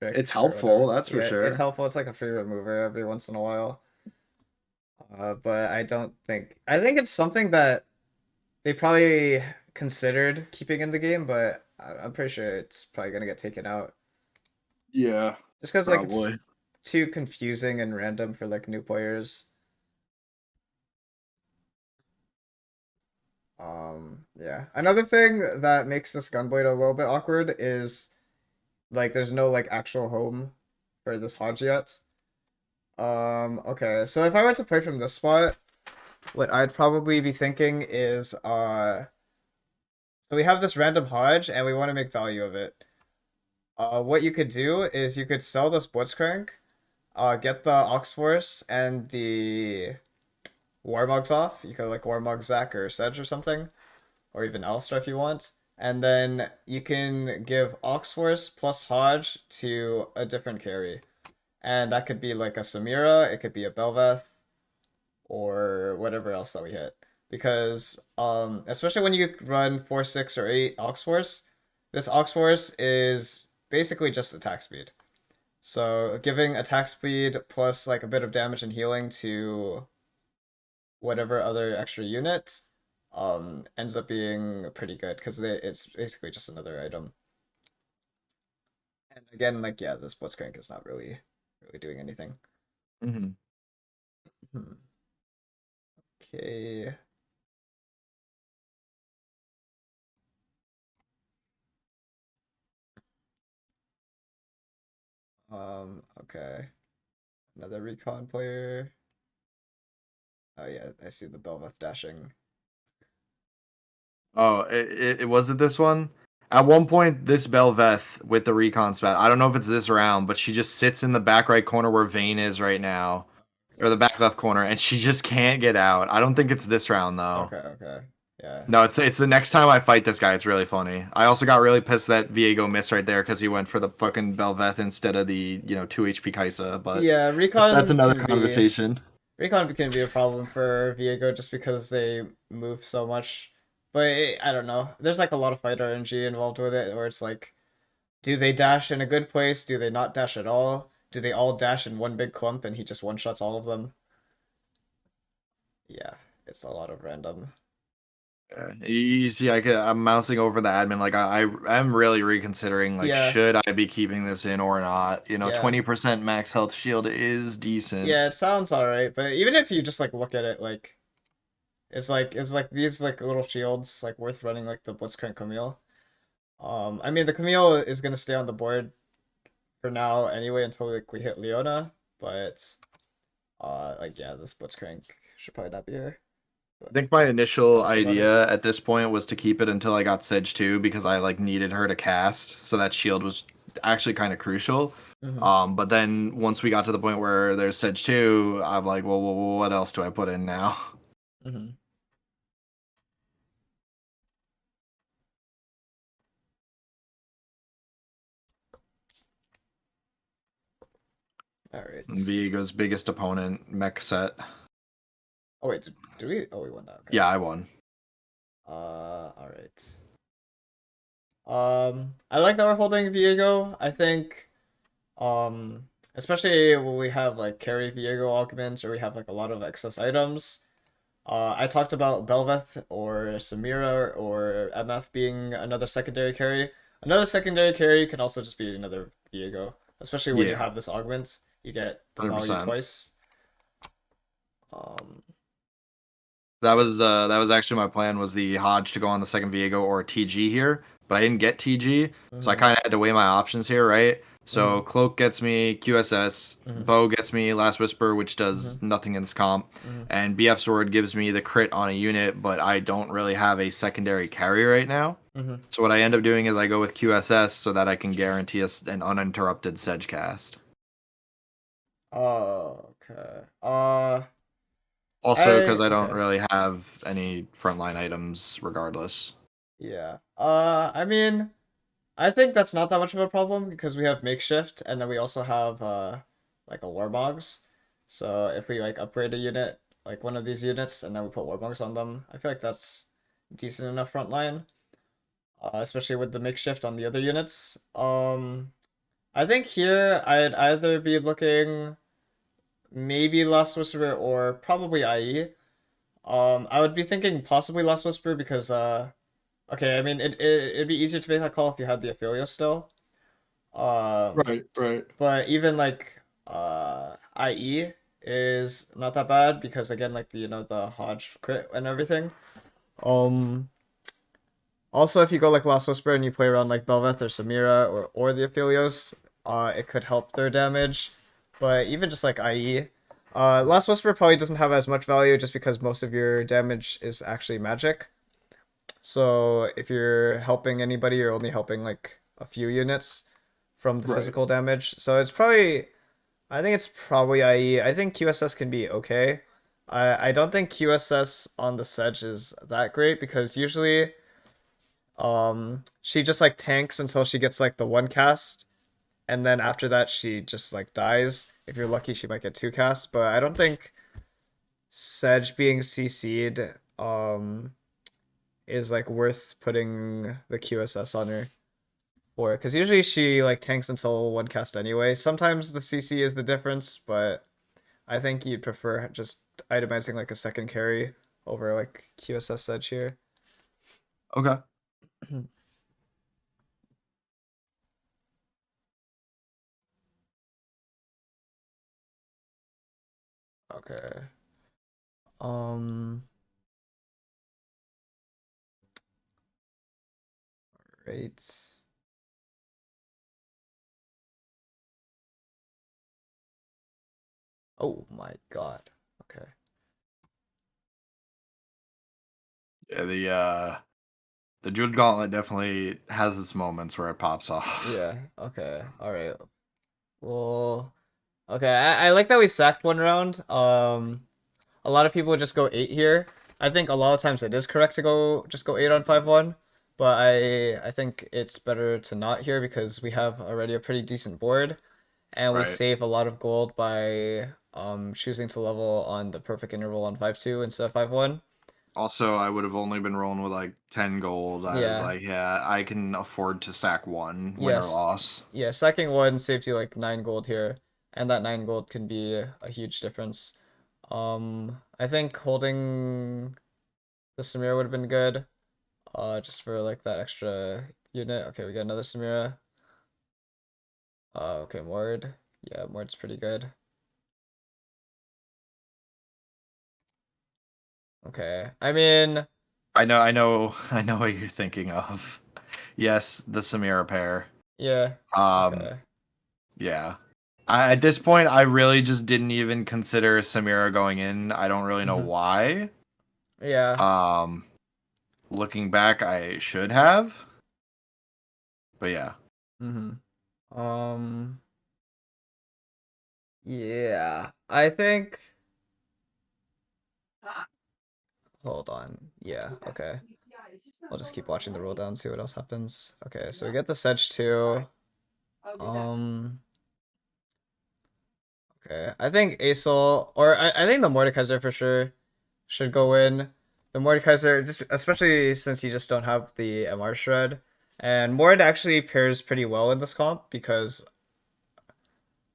trick It's or helpful, whatever. that's for Yeah, it's sure. helpful. It's like a free remover every once in a while. But I don't think I think it's something that they probably considered keeping in the game, but I'm pretty sure it's probably gonna get taken out. Yeah, Just because like it's probably. too confusing and random for like new players. Yeah. Another thing that makes this gunblade a little bit awkward is like there's no like actual home for this Hodge yet. Okay, so if I were to play from this spot, what I'd probably be thinking is so we have this random Hodge and we want to make value of it. What you could do is you could sell this Blitzcrank, get the Ox Force and the Warmogs off. You could like Warmog Zac or Sedge or something, or even Alistar if you want. And then you can give Ox Force plus Hodge to a different carry. And that could be like a Samira, it could be a Belveth, or whatever else that we hit. Because especially when you run 4, 6, or 8 Ox Force, this Ox Force is basically just attack speed. So giving attack speed plus like a bit of damage and healing to whatever other extra unit ends up being pretty good because it's basically just another item. And again, like yeah, this Blitzcrank is not really doing anything. Hmm. Hmm. Okay. Okay. Another recon player. Oh yeah, I see the Belmouth dashing. Oh, it was it this one? At one point, this Belveth with the recon spat, I don't know if it's this round, but she just sits in the back right corner where Vayne is right now, or the back left corner, and she just can't get out. I don't think it's this round though. Okay, okay. Yeah. No, it's the next time I fight this guy. It's really funny. I also got really pissed that Viego missed right there because he went for the fucking Belveth instead of the 2 HP Kaisa. But Yeah, that's another conversation. Recon can be a problem for Viego just because they move so much. But I don't know. There's like a lot of fight RNG involved with it, where it's like, do they dash in a good place? Do they not dash at all? Do they all dash in one big clump and he just one shots all of them? Yeah, it's a lot of random. Yeah. You see, I'm mousing over the admin. Like I'm really reconsidering. Like, Yeah, should I be keeping this in or not? yeah, 20% max health shield is decent. yeah. It sounds alright, but even if you just like look at it, like it's like these like little shields like worth running like the Blitzcrank Camille. I mean the Camille is gonna stay on the board for now anyway until like we hit Leona, but like yeah, this Blitzcrank should probably not be here. I But think my initial talked about it. idea at this point was to keep it until I got Sedge 2 because I like needed her to cast, so that shield was actually kind of crucial. Hmm. But then once we got to the point where there's Sedge 2, I'm like, well, what else do I put in now? Hmm. All right. Viego's biggest opponent, mech set. Oh wait, did we? Oh, we won that. Okay. Yeah, I won. All right. I like that we're holding Viego. I think, especially when we have like carry Viego augments or we have like a lot of excess items. I talked about Belveth or Samira or MF being another secondary carry. Another secondary carry can also just be another Viego, especially when you Yeah, have this augment. You get the value 100%. twice. Um, That was actually my plan was the Hodge to go on the second Viego or TG here, but I didn't get TG, so I mhm, kind of had to weigh my options here, right? So mhm, Cloak gets me QSS, mhm, Bow gets me Last Whisper, which mhm, does nothing in this comp, mhm, and BF Sword gives me the crit on a unit, but I don't really have a secondary carry right now. mhm. So what I end up doing is I go with QSS so that I can guarantee us an uninterrupted Sedge cast. Oh, okay. Also, because I I don't okay. really have any frontline items regardless. Yeah. I mean, I think that's not that much of a problem because we have makeshift and then we also have like a warmogs. So if we like upgrade a unit, like one of these units, and then we put warbunks on them, I feel like that's decent enough front line, especially with the makeshift on the other units. I think here I'd either be looking maybe Last Whisper or probably IE. I would be thinking possibly Last Whisper because okay, I mean it'd be easier to make that call if you had the Ophelia still. Um, Right, right. but even like IE is not that bad because again like the the Hodge crit and everything. Um, Also if you go like Last Whisper and you play around like Belveth or Samira or the Aphelios, it could help their damage. But even just like IE, Last Whisper probably doesn't have as much value just because most of your damage is actually magic. So if you're helping anybody, you're only helping like a few units from the Right. physical damage. So it's probably, I think it's probably IE. I think QSS can be okay. I don't think QSS on the Sedge is that great because usually she just like tanks until she gets like the one cast, and then after that she just like dies. If you're lucky, she might get two casts, but I don't think Sedge being CC'd is like worth putting the QSS on her for, because usually she like tanks until one cast anyway. Sometimes the CC is the difference, but I think you'd prefer just itemizing like a second carry over like QSS Sedge here. Okay. Okay. Um. Right. Oh my God. Okay. Yeah, the Jeweled Gauntlet definitely has its moments where it pops off. Yeah. Okay. All right. Well. Okay. I like that we sacked one round. A lot of people would just go 8 here. I think a lot of times it is correct to go just go 8 on 5-1, but I think it's better to not here because we have already a pretty decent board, and we Right. save a lot of gold by choosing to level on the perfect interval on 5-2 instead of 5-1. Also, I would have only been rolling with like 10 gold. I was Yeah. like, yeah, I can afford to sack one, win or Yes. loss. Yeah, sacking one saves you like 9 gold here, and that 9 gold can be a huge difference. I think holding the Samira would have been good, just for like that extra unit. Okay, we got another Samira. Okay, Mord. Yeah, Mord's pretty good. Okay, I mean, I know, I know what you're thinking of. Yes, the Samira pair. yeah. Um, Okay. yeah. At this point, I really just didn't even consider Samira going in. I don't really know Hmm. why. Yeah. Um, Looking back, I should have, but yeah. Hmm. Um. Yeah. I think. Hold on. Yeah. Okay. I'll just keep watching the roll down, see what else happens. Okay, so we get the Sedge too. Um, okay. I think Aesol, or I think the Mordekaiser for sure should go in. The Mordekaiser, just especially since you just don't have the MR shred. And Mord actually pairs pretty well in this comp because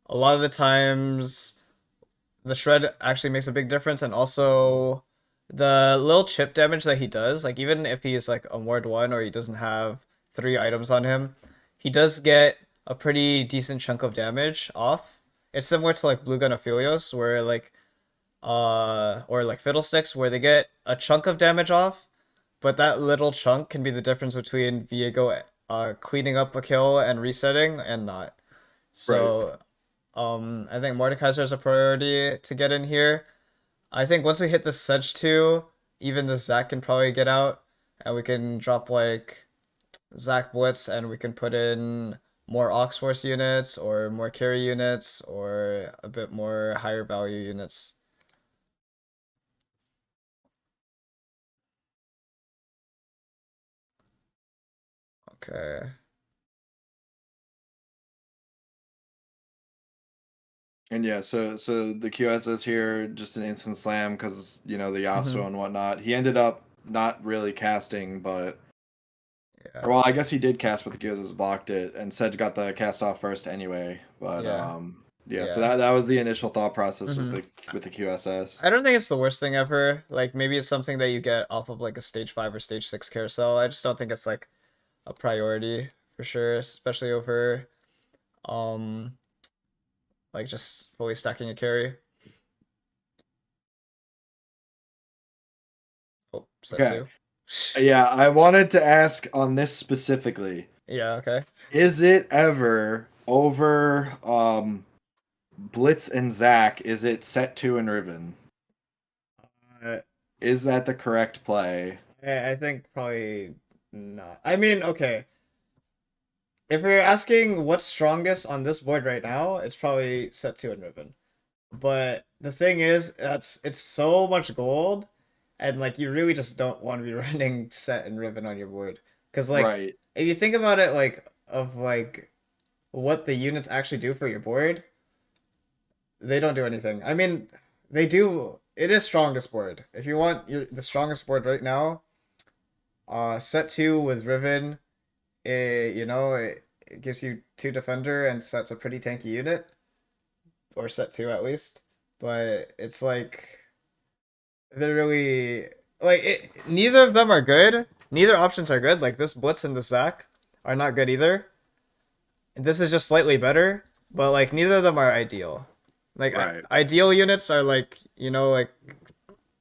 a lot of the times the shred actually makes a big difference, and also the little chip damage that he does, like even if he's like a ward one or he doesn't have 3 items on him, he does get a pretty decent chunk of damage off. It's similar to like blue gun Aphelios where like or like fiddlesticks where they get a chunk of damage off, but that little chunk can be the difference between Viego cleaning up a kill and resetting and not. Right. So I think Mordekaiser is a priority to get in here. I think once we hit the Sedge 2, even the Zac can probably get out, and we can drop like Zac Blitz, and we can put in more Ox Force units, or more carry units, or a bit more higher value units. Okay. And yeah, so the QSS here just an instant slam because the Yasuo Hmm. and whatnot. He ended up not really casting, but Yeah. or well, I guess he did cast, but the QSS blocked it, and Sedge got the cast off first anyway. But Yeah. yeah, so Yeah. that was the initial thought process was Hmm. with the QSS. I don't think it's the worst thing ever. Like maybe it's something that you get off of like a stage 5 or stage 6 carousel. I just don't think it's like a priority for sure, especially over um like just fully stacking a carry. Oh, set Okay, two. yeah, I wanted to ask on this specifically. Yeah, okay. Is it ever over Blitz and Zack? Is it set two and Riven? Uh, Is that the correct play? I think probably not. I mean, okay. If you're asking what's strongest on this board right now, it's probably set 2 and Riven. But the thing is, it's so much gold, and like you really just don't want to be running set and Riven on your board. Because like Right, if you think about it like of like what the units actually do for your board, they don't do anything. I mean, they do it is strongest board. If you want the strongest board right now, set 2 with Riven, it gives you 2 defender and sets a pretty tanky unit, or set 2 at least. But it's like they're really like neither of them are good. Neither options are good. Like this Blitz and the Zac are not good either. This is just slightly better, but like neither of them are ideal. Like right. ideal units are like like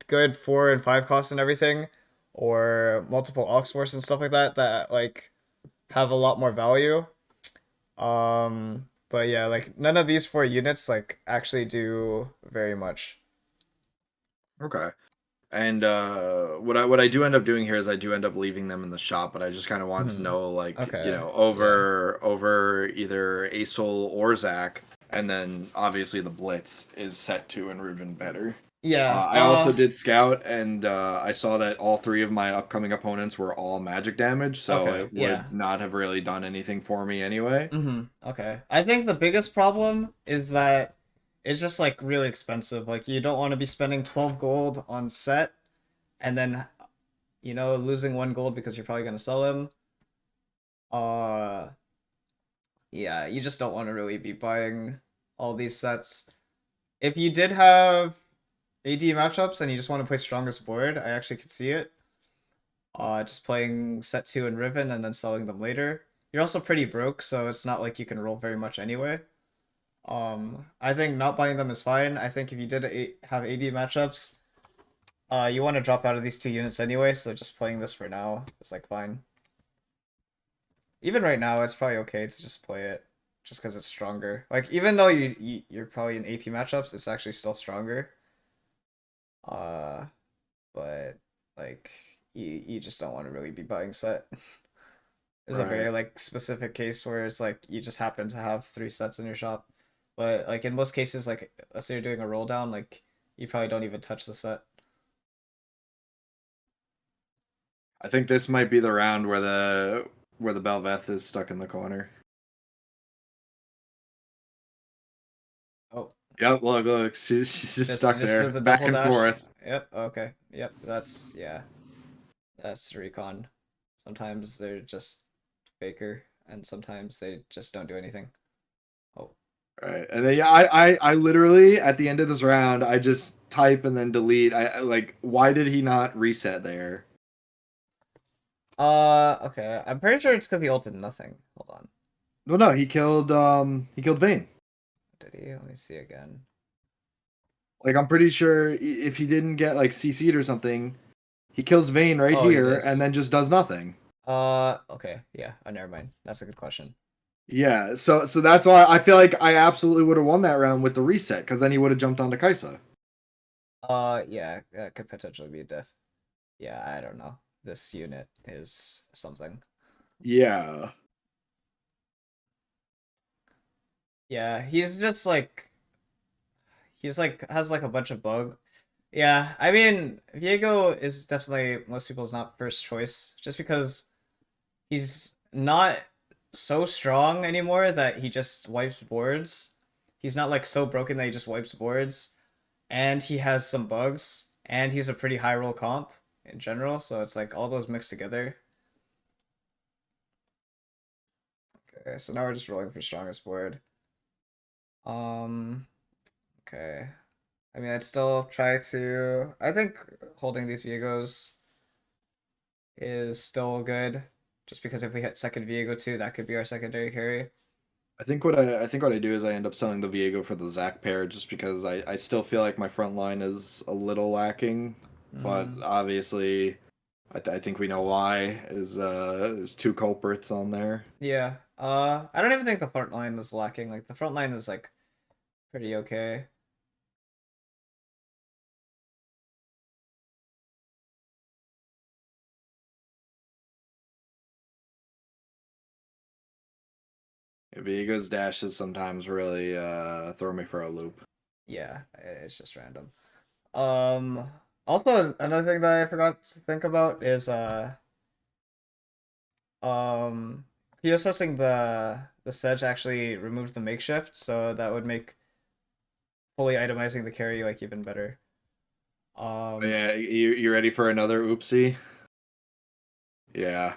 good 4 and 5 costs and everything, or multiple Aux Force and stuff like that that like have a lot more value. But yeah, like none of these 4 units like actually do very much. Okay. And what I do end up doing here is I do end up leaving them in the shop, but I just kind of want to Hmm. know like Okay. Yeah. over either Asol or Zach, and then obviously the Blitz is set to and Ruben better. Yeah. I also did scout, and I saw that all three of my upcoming opponents were all magic damage, so Okay. it Yeah. would not have really done anything for me anyway. Mm-hmm. Okay. I think the biggest problem is that it's just like really expensive. Like you don't want to be spending 12 gold on set and then losing 1 gold because you're probably gonna sell him. Uh yeah, you just don't want to really be buying all these sets. If you did have AD matchups and you just want to play strongest board, I actually could see it. Just playing set 2 and Riven and then selling them later. You're also pretty broke, so it's not like you can roll very much anyway. I think not buying them is fine. I think if you did have AD matchups, you want to drop out of these 2 units anyway, so just playing this for now is like fine. Even right now, it's probably okay to just play it, just because it's stronger. Like even though you're probably in AP matchups, it's actually still stronger. Uh, but like you just don't want to really be buying set. It's a very Right. like specific case where it's like you just happen to have 3 sets in your shop. But like in most cases, like let's say you're doing a roll down, like you probably don't even touch the set. I think this might be the round where the Belveth is stuck in the corner. Oh, Yep, look, she's just just stuck just there, does a back double and dash. forth. Yep. Okay. Yep. That's yeah. That's recon. Sometimes they're just faker, and sometimes they just don't do anything. Oh. Right, and then yeah, I literally at the end of this round, I just type and then delete. Like, why did he not reset there? Okay. I'm pretty sure it's because he ulted nothing. Hold on. No, no, he killed Vayne. Did he? Let me see again. Like, I'm pretty sure if he didn't get like CC'd or something, he kills Vayne right Oh, he here and does. then just does nothing. Okay. Yeah. Oh, never mind. That's a good question. Yeah, so that's why I feel like I absolutely would have won that round with the reset because then he would have jumped onto Kaisa. Yeah, that could potentially be a diff. Yeah, I don't know. This unit is something. Yeah, Yeah, he's like has like a bunch of bug. Yeah, I mean, Viego is definitely most people's not first choice just because he's not so strong anymore that he just wipes boards. He's not like so broken that he just wipes boards, and he has some bugs, and he's a pretty high roll comp in general. So it's like all those mixed together. Okay, so now we're just rolling for strongest board. Um, okay. I mean, I'd still try to. I think holding these Viegos is still good, just because if we hit second Viego too, that could be our secondary carry. I think what I do is I end up selling the Viego for the Zac pair just because I still feel like my front line is a little lacking, but Mm, obviously I think we know why is there's two culprits on there. yeah. I don't even think the front line is lacking. Like the front line is like pretty okay. Viego's dashes sometimes really throw me for a loop. Yeah, it's just random. Also another thing that I forgot to think about is um assessing the sedge actually removes the makeshift, so that would make fully itemizing the carry like even better. Um, Yeah, you ready for another oopsie? Yeah.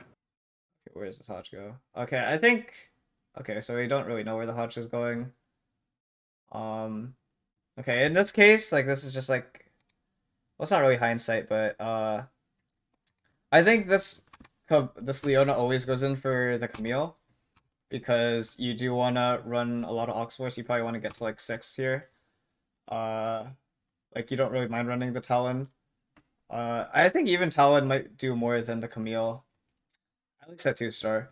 where does this Hodge go? Okay, I think. Okay, so we don't really know where the Hodge is going. Um, okay, in this case, like this is just like, well, it's not really hindsight, but I think this Leona always goes in for the Camille because you do want to run a lot of Ox Force. You probably want to get to like 6 here. Uh, like you don't really mind running the Talon. I think even Talon might do more than the Camille, at least at 2 star.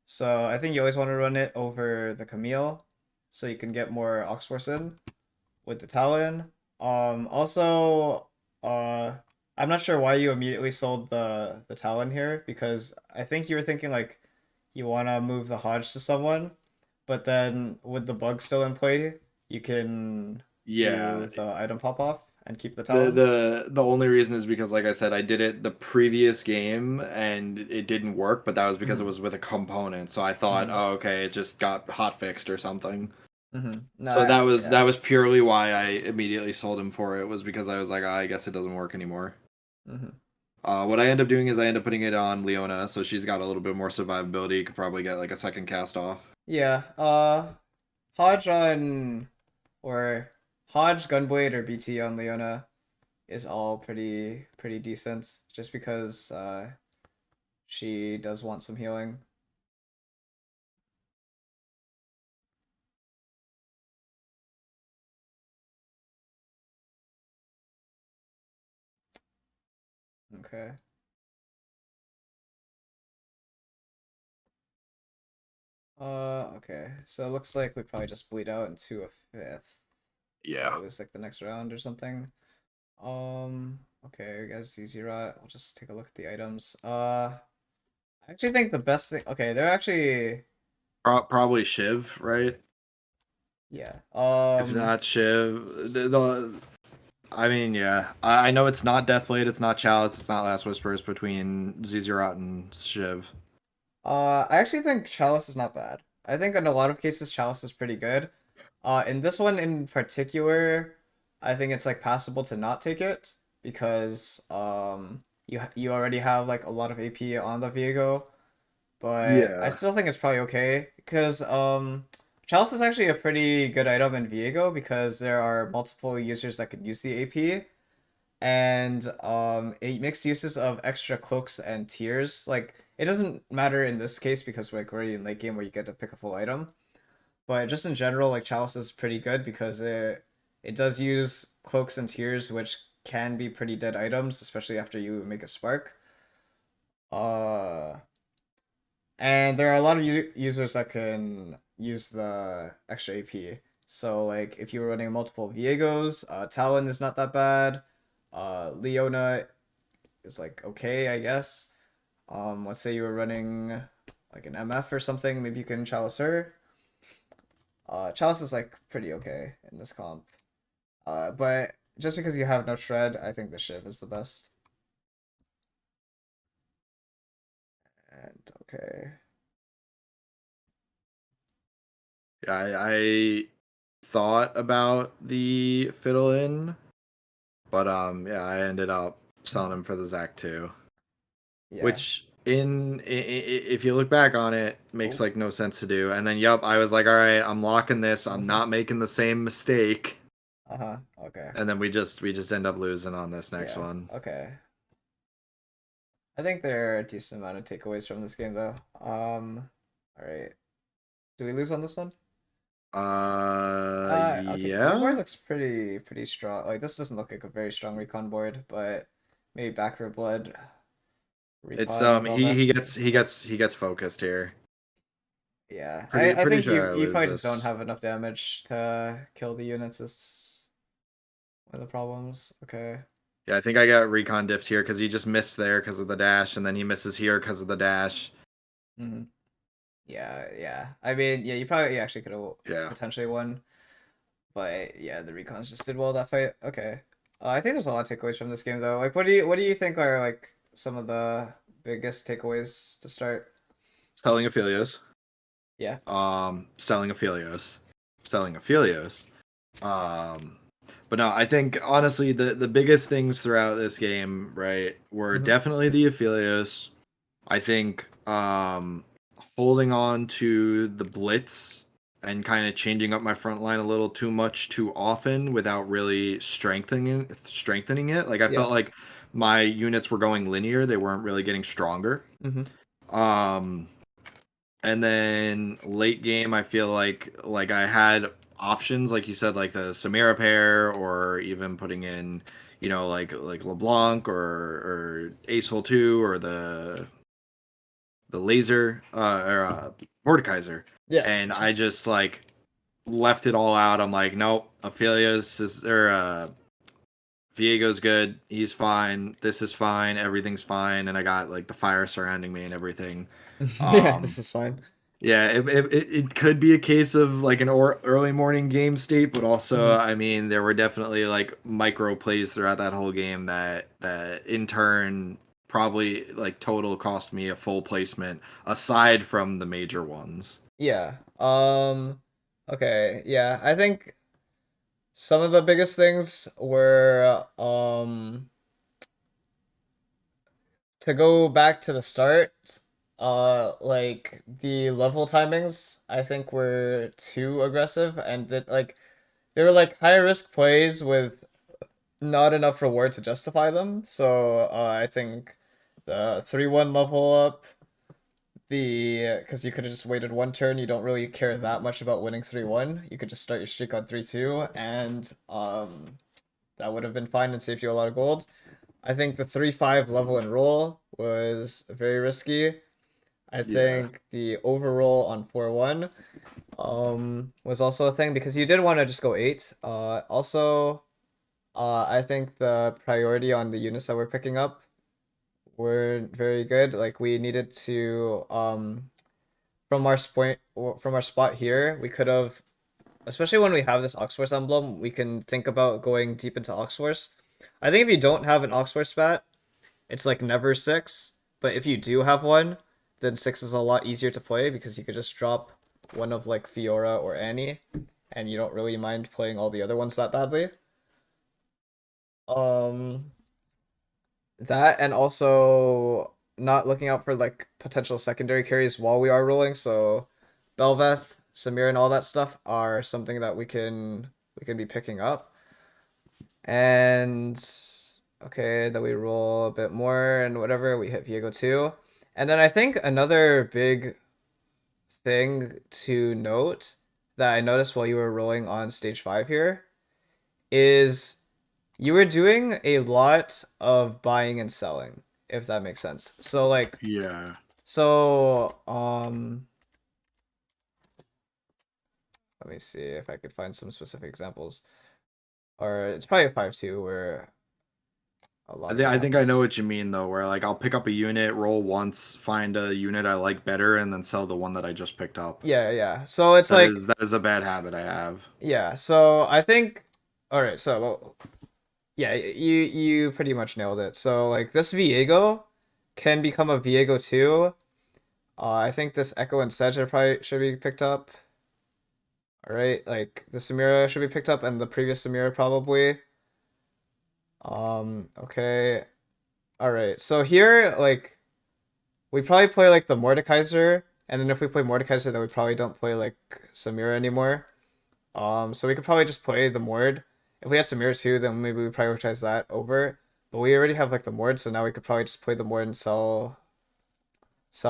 So I think you always want to run it over the Camille, so you can get more Ox Force in with the Talon. Also, uh, I'm not sure why you immediately sold the Talon here because I think you were thinking like you want to move the Hodge to someone, but then with the bug still in play, you can Yeah. do the item pop off and keep the The Talon. the the only reason is because like I said, I did it the previous game and it didn't work, but that was because it Mm-hmm. was with a component. So I thought, Mm-hmm. oh, okay, it just got hot fixed or something. Mm-hmm. So Nah, that yeah. was purely why I immediately sold him for it was because I was like, I guess it doesn't work anymore. Mm-hmm. What I end up doing is I end up putting it on Leona, so she's got a little bit more survivability. Could probably get like a second cast off. Yeah. Hodge on or Hodge, Gunblade, or BT on Leona is all pretty decent just because she does want some healing. Okay. Okay. So it looks like we probably just bleed out into a fifth. Or Yeah. at least like the next round or something. Okay, guys, easy rot. I'll just take a look at the items. I actually think the best thing okay, they're actually Probably Shiv, right? yeah. If not Shiv, I mean, yeah. I know it's not Deathblade, it's not Chalice, it's not Last Whispers between Zizurot and Shiv. I actually think Chalice is not bad. I think in a lot of cases Chalice is pretty good. In this one in particular, I think it's like passable to not take it because you already have like a lot of AP on the Viego, but I Yeah. still think it's probably okay because Chalice is actually a pretty good item in Viego because there are multiple users that could use the AP and it makes uses of extra cloaks and tiers. Like it doesn't matter in this case because we're like already in late game where you get to pick a full item. But just in general, like Chalice is pretty good because it does use cloaks and tiers, which can be pretty dead items, especially after you make a spark. Uh, and there are a lot of users that can use the extra AP. So like if you were running multiple Viegos, Talon is not that bad. Leona is like okay, I guess. Let's say you were running like an MF or something, maybe you can Chalice her. Chalice is like pretty okay in this comp. But just because you have no shred, I think the Shiv is the best. And okay. Yeah, I thought about the fiddle in, but yeah, I ended up selling him for the Zach too, Yeah. which if you look back on it makes Oh. like no sense to do. And then yup, I was like, all right, I'm locking this. I'm not making the same mistake. Uh-huh. Okay. And then we just end up losing on this next Yeah. one. Okay. I think there are a decent amount of takeaways from this game though. All right. Do we lose on this one? Okay. Your board Yeah. looks pretty strong. Like this doesn't look like a very strong recon board, but maybe back for blood, It's recon, he Belveth. gets focused here. Yeah. Pretty I pretty think sure I you lose probably just don't this. have enough damage to kill the units is one of the problems. Okay. Yeah, I think I got recon diffed here because he just missed there because of the dash, and then he misses here because of the dash. Hmm. Yeah, yeah. I mean, yeah, you probably actually could have Yeah. potentially won, but yeah, the recons just did well that fight. Okay. I think there's a lot of takeaways from this game though. Like, what do you think are like some of the biggest takeaways to start? Selling Aphelios. Yeah. Selling Aphelios. Selling Aphelios. Um, but no, I think honestly the biggest things throughout this game, right, were Hmm. definitely the Aphelios. I think holding on to the blitz and kind of changing up my front line a little too much too often without really strengthening it. Like I Yeah. felt like my units were going linear, they weren't really getting stronger. Hmm. Um and then late game, I feel like I had options, like you said, like the Samira pair, or even putting in, like LeBlanc or Ace Hole 2 or the laser or Mordekaiser. Yeah. And I just like left it all out. I'm like, nope, Aphelios is or Viego's good. He's fine. This is fine. Everything's fine. And I got like the fire surrounding me and everything. Yeah, Um, this is fine. yeah, it could be a case of like an early morning game state, but also, Hmm. I mean, there were definitely like micro plays throughout that whole game that in turn probably like total cost me a full placement aside from the major ones. Yeah. Okay. Yeah, I think some of the biggest things were to go back to the start, like the level timings I think were too aggressive and did like they were like high risk plays with not enough reward to justify them. So I think the 3-1 level up, the because you could have just waited one turn, you don't really care that much about winning 3-1. You could just start your streak on 3-2 and that would have been fine and saved you a lot of gold. I think the 3-5 level and roll was very risky. I Yeah, think the overroll on 4-1 was also a thing because you did want to just go 8. Also, I think the priority on the units that we're picking up were very good. Like we needed to from our spot here, we could have, especially when we have this Oxforce emblem, we can think about going deep into Oxforce. I think if you don't have an Oxforce spat, it's like never 6, but if you do have one, then 6 is a lot easier to play because you could just drop one of like Fiora or Annie, and you don't really mind playing all the other ones that badly. Um, that and also not looking out for like potential secondary carries while we are rolling. So Belveth, Samir, and all that stuff are something that we can be picking up. And okay, then we roll a bit more and whatever, we hit Viego too. And then I think another big thing to note that I noticed while you were rolling on stage 5 here is you were doing a lot of buying and selling, if that makes sense. So like yeah. so let me see if I could find some specific examples. Or it's probably a 5-2 where a lot of it I think I know happens. what you mean though, where like I'll pick up a unit, roll once, find a unit I like better, and then sell the one that I just picked up. Yeah, yeah. So it's like That is a bad habit I have. yeah. So I think all right. So well, yeah, you pretty much nailed it. So like this Viego can become a Viego too. I think this Echo and Sedge probably should be picked up. All right, like the Samira should be picked up and the previous Samira probably. Okay. All right. So here, like, we probably play like the Mordekaiser, and then if we play Mordekaiser, then we probably don't play like Samira anymore. So we could probably just play the Mord. If we had Samira too, then maybe we prioritize that over. But we already have like the Mord, so now we could probably just play the Mord and sell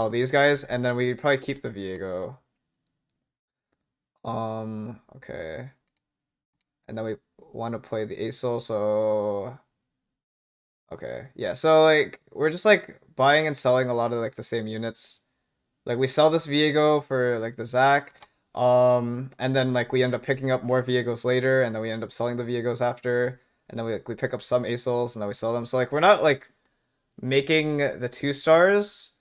these guys, and then we'd probably keep the Viego. Okay. And then we want to play the Acel, so okay. Yeah, so like we're just like buying and selling a lot of like the same units. Like we sell this Viego for like the Zac, and then like we end up picking up more Viegos later, and then we end up selling the Viegos after, and then we pick up some Acels and then we sell them. So like we're not like making the 2 stars,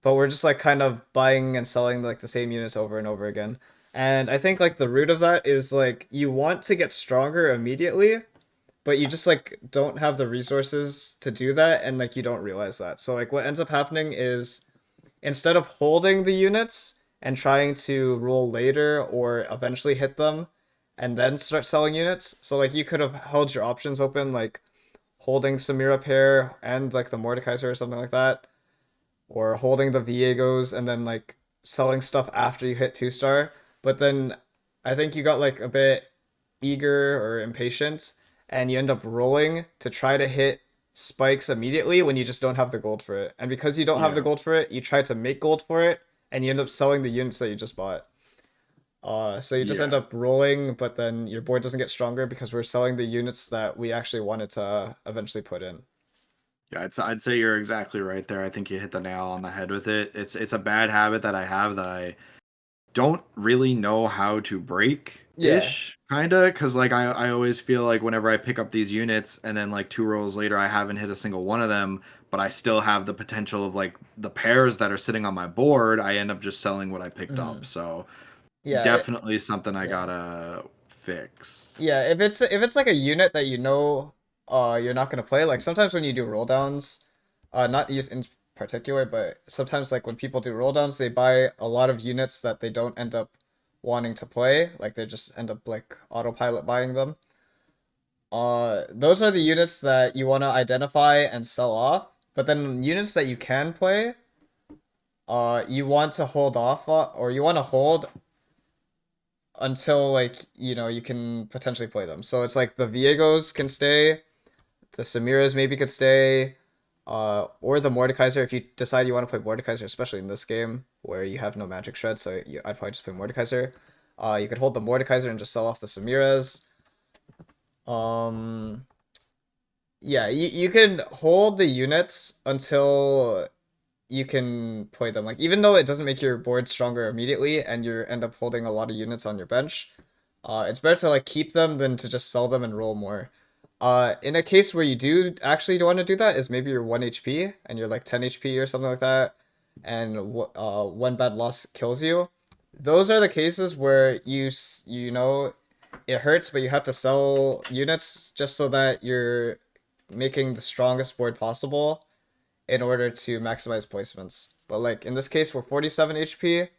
but we're just like kind of buying and selling like the same units over and over again. And I think like the root of that is like you want to get stronger immediately, but you just like don't have the resources to do that, and like you don't realize that. So like what ends up happening is instead of holding the units and trying to roll later or eventually hit them and then start selling units, so like you could have held your options open, like holding Samira pair and like the Mordekaiser or something like that, or holding the Viegos and then like selling stuff after you hit 2 star. But then I think you got like a bit eager or impatient and you end up rolling to try to hit spikes immediately when you just don't have the gold for it. And because you don't have the Yeah. gold for it, you try to make gold for it and you end up selling the units that you just bought. So you just end Yeah. up rolling, but then your board doesn't get stronger because we're selling the units that we actually wanted to eventually put in. Yeah, I'd say you're exactly right there. I think you hit the nail on the head with it. It's a bad habit that I have that I don't really know how to break Yeah. ish kind of because like I always feel like whenever I pick up these units and then like 2 rolls later I haven't hit a single one of them, but I still have the potential of like the pairs that are sitting on my board, I end up just selling what I picked up. Mm. So Yeah. definitely something I Yeah. gotta fix. Yeah, if it's like a unit that you know you're not gonna play, like sometimes when you do roll downs, not used in particular, but sometimes like when people do roll downs, they buy a lot of units that they don't end up wanting to play, like they just end up like autopilot buying them. Those are the units that you want to identify and sell off, but then units that you can play, you want to hold off or you want to hold until like you can potentially play them. So it's like the Viegos can stay, the Samiras maybe could stay, or the Mordekaiser if you decide you want to play Mordekaiser, especially in this game where you have no magic shred. So I'd probably just play Mordekaiser. You could hold the Mordekaiser and just sell off the Samiras. Um, yeah, you can hold the units until you can play them. Like even though it doesn't make your board stronger immediately and you end up holding a lot of units on your bench, it's better to like keep them than to just sell them and roll more. In a case where you do actually want to do that is maybe you're 1 HP and you're like 10 HP or something like that, and one bad loss kills you. Those are the cases where you know it hurts, but you have to sell units just so that you're making the strongest board possible in order to maximize placements. But like in this case, we're 47 HP.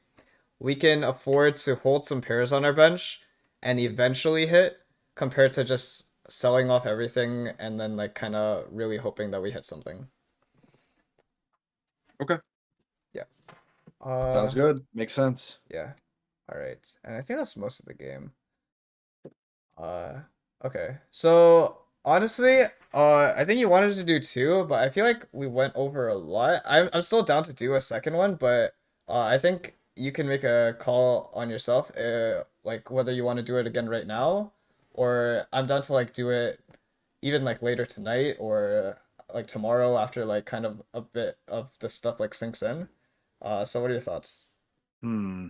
We can afford to hold some pairs on our bench and eventually hit compared to just selling off everything and then like kind of really hoping that we hit something. Okay. Yeah. Sounds good. Makes sense. Yeah. All right. And I think that's most of the game. Uh, okay. So honestly, I think you wanted to do two, but I feel like we went over a lot. I'm still down to do a second one, but I think you can make a call on yourself, like whether you want to do it again right now, or I'm down to like do it even like later tonight or like tomorrow after like kind of a bit of the stuff like sinks in. So what are your thoughts? Hmm.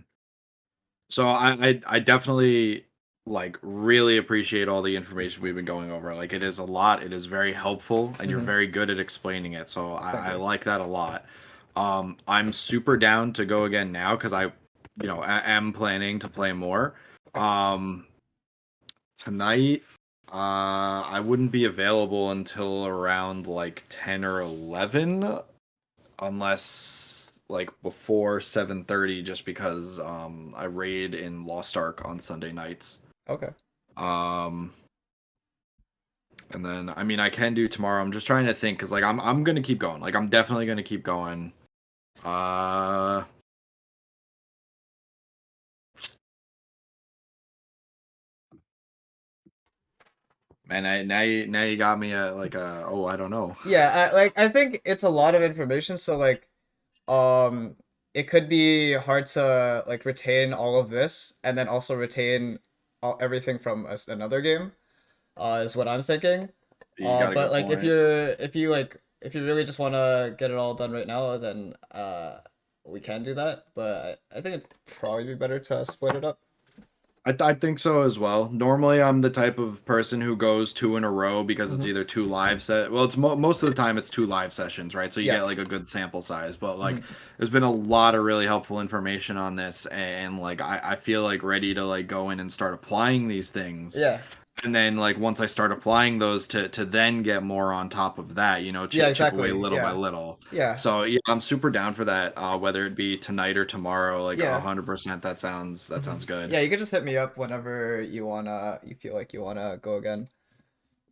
So I definitely like really appreciate all the information we've been going over. Like it is a lot. It is very helpful, and you're Mm-hmm. very good at explaining it. So Thank I you. like that a lot. I'm super down to go again now because am planning to play more. Okay. Um, Tonight, I wouldn't be available until around like 10 or 11, unless like before 7:30 just because I raid in Lost Ark on Sunday nights. Okay. Um and then I mean I can do tomorrow. I'm just trying to think cuz like I'm going to keep going. Like I'm definitely going to keep going. Uh Man, now you got me at like a oh I don't know. Yeah, I think it's a lot of information, so like um it could be hard to like retain all of this and then also retain everything from another game. Is what I'm thinking. You got a But good like point. if you really just want to get it all done right now, then we can do that. But I think it'd probably be better to split it up. I think so as well. Normally, I'm the type of person who goes two in a row because it's Hmm. either two live set. Well, it's most of the time it's two live sessions, right? So you Yeah. get like a good sample size. But like, Hmm. there's been a lot of really helpful information on this, and like I feel like ready to like go in and start applying these things. Yeah. And then like once I start applying those to then get more on top of that, Yeah, chip away exactly. little by Yeah. little. Yeah. So yeah, I'm super down for that. Whether it be tonight or tomorrow, like Yeah. 100%. That sounds good. Yeah, you could just hit me up whenever you feel like you wanna go again.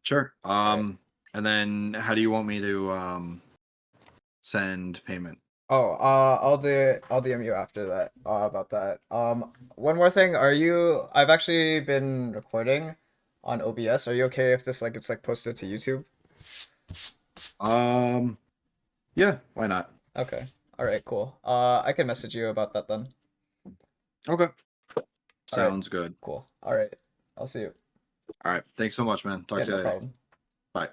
Sure. All right. And then how do you want me to send payment? Oh, I'll DM you after that about that. One more thing. I've actually been recording on OBS. Are you okay if this like it's like posted to YouTube? Um, yeah, why not? Okay. All right, cool. I can message you about that then. Okay. All right. Sounds good. Cool. All right. I'll see you. All right. Thanks so much, man. Yeah, Talk to no you later. problem. Bye.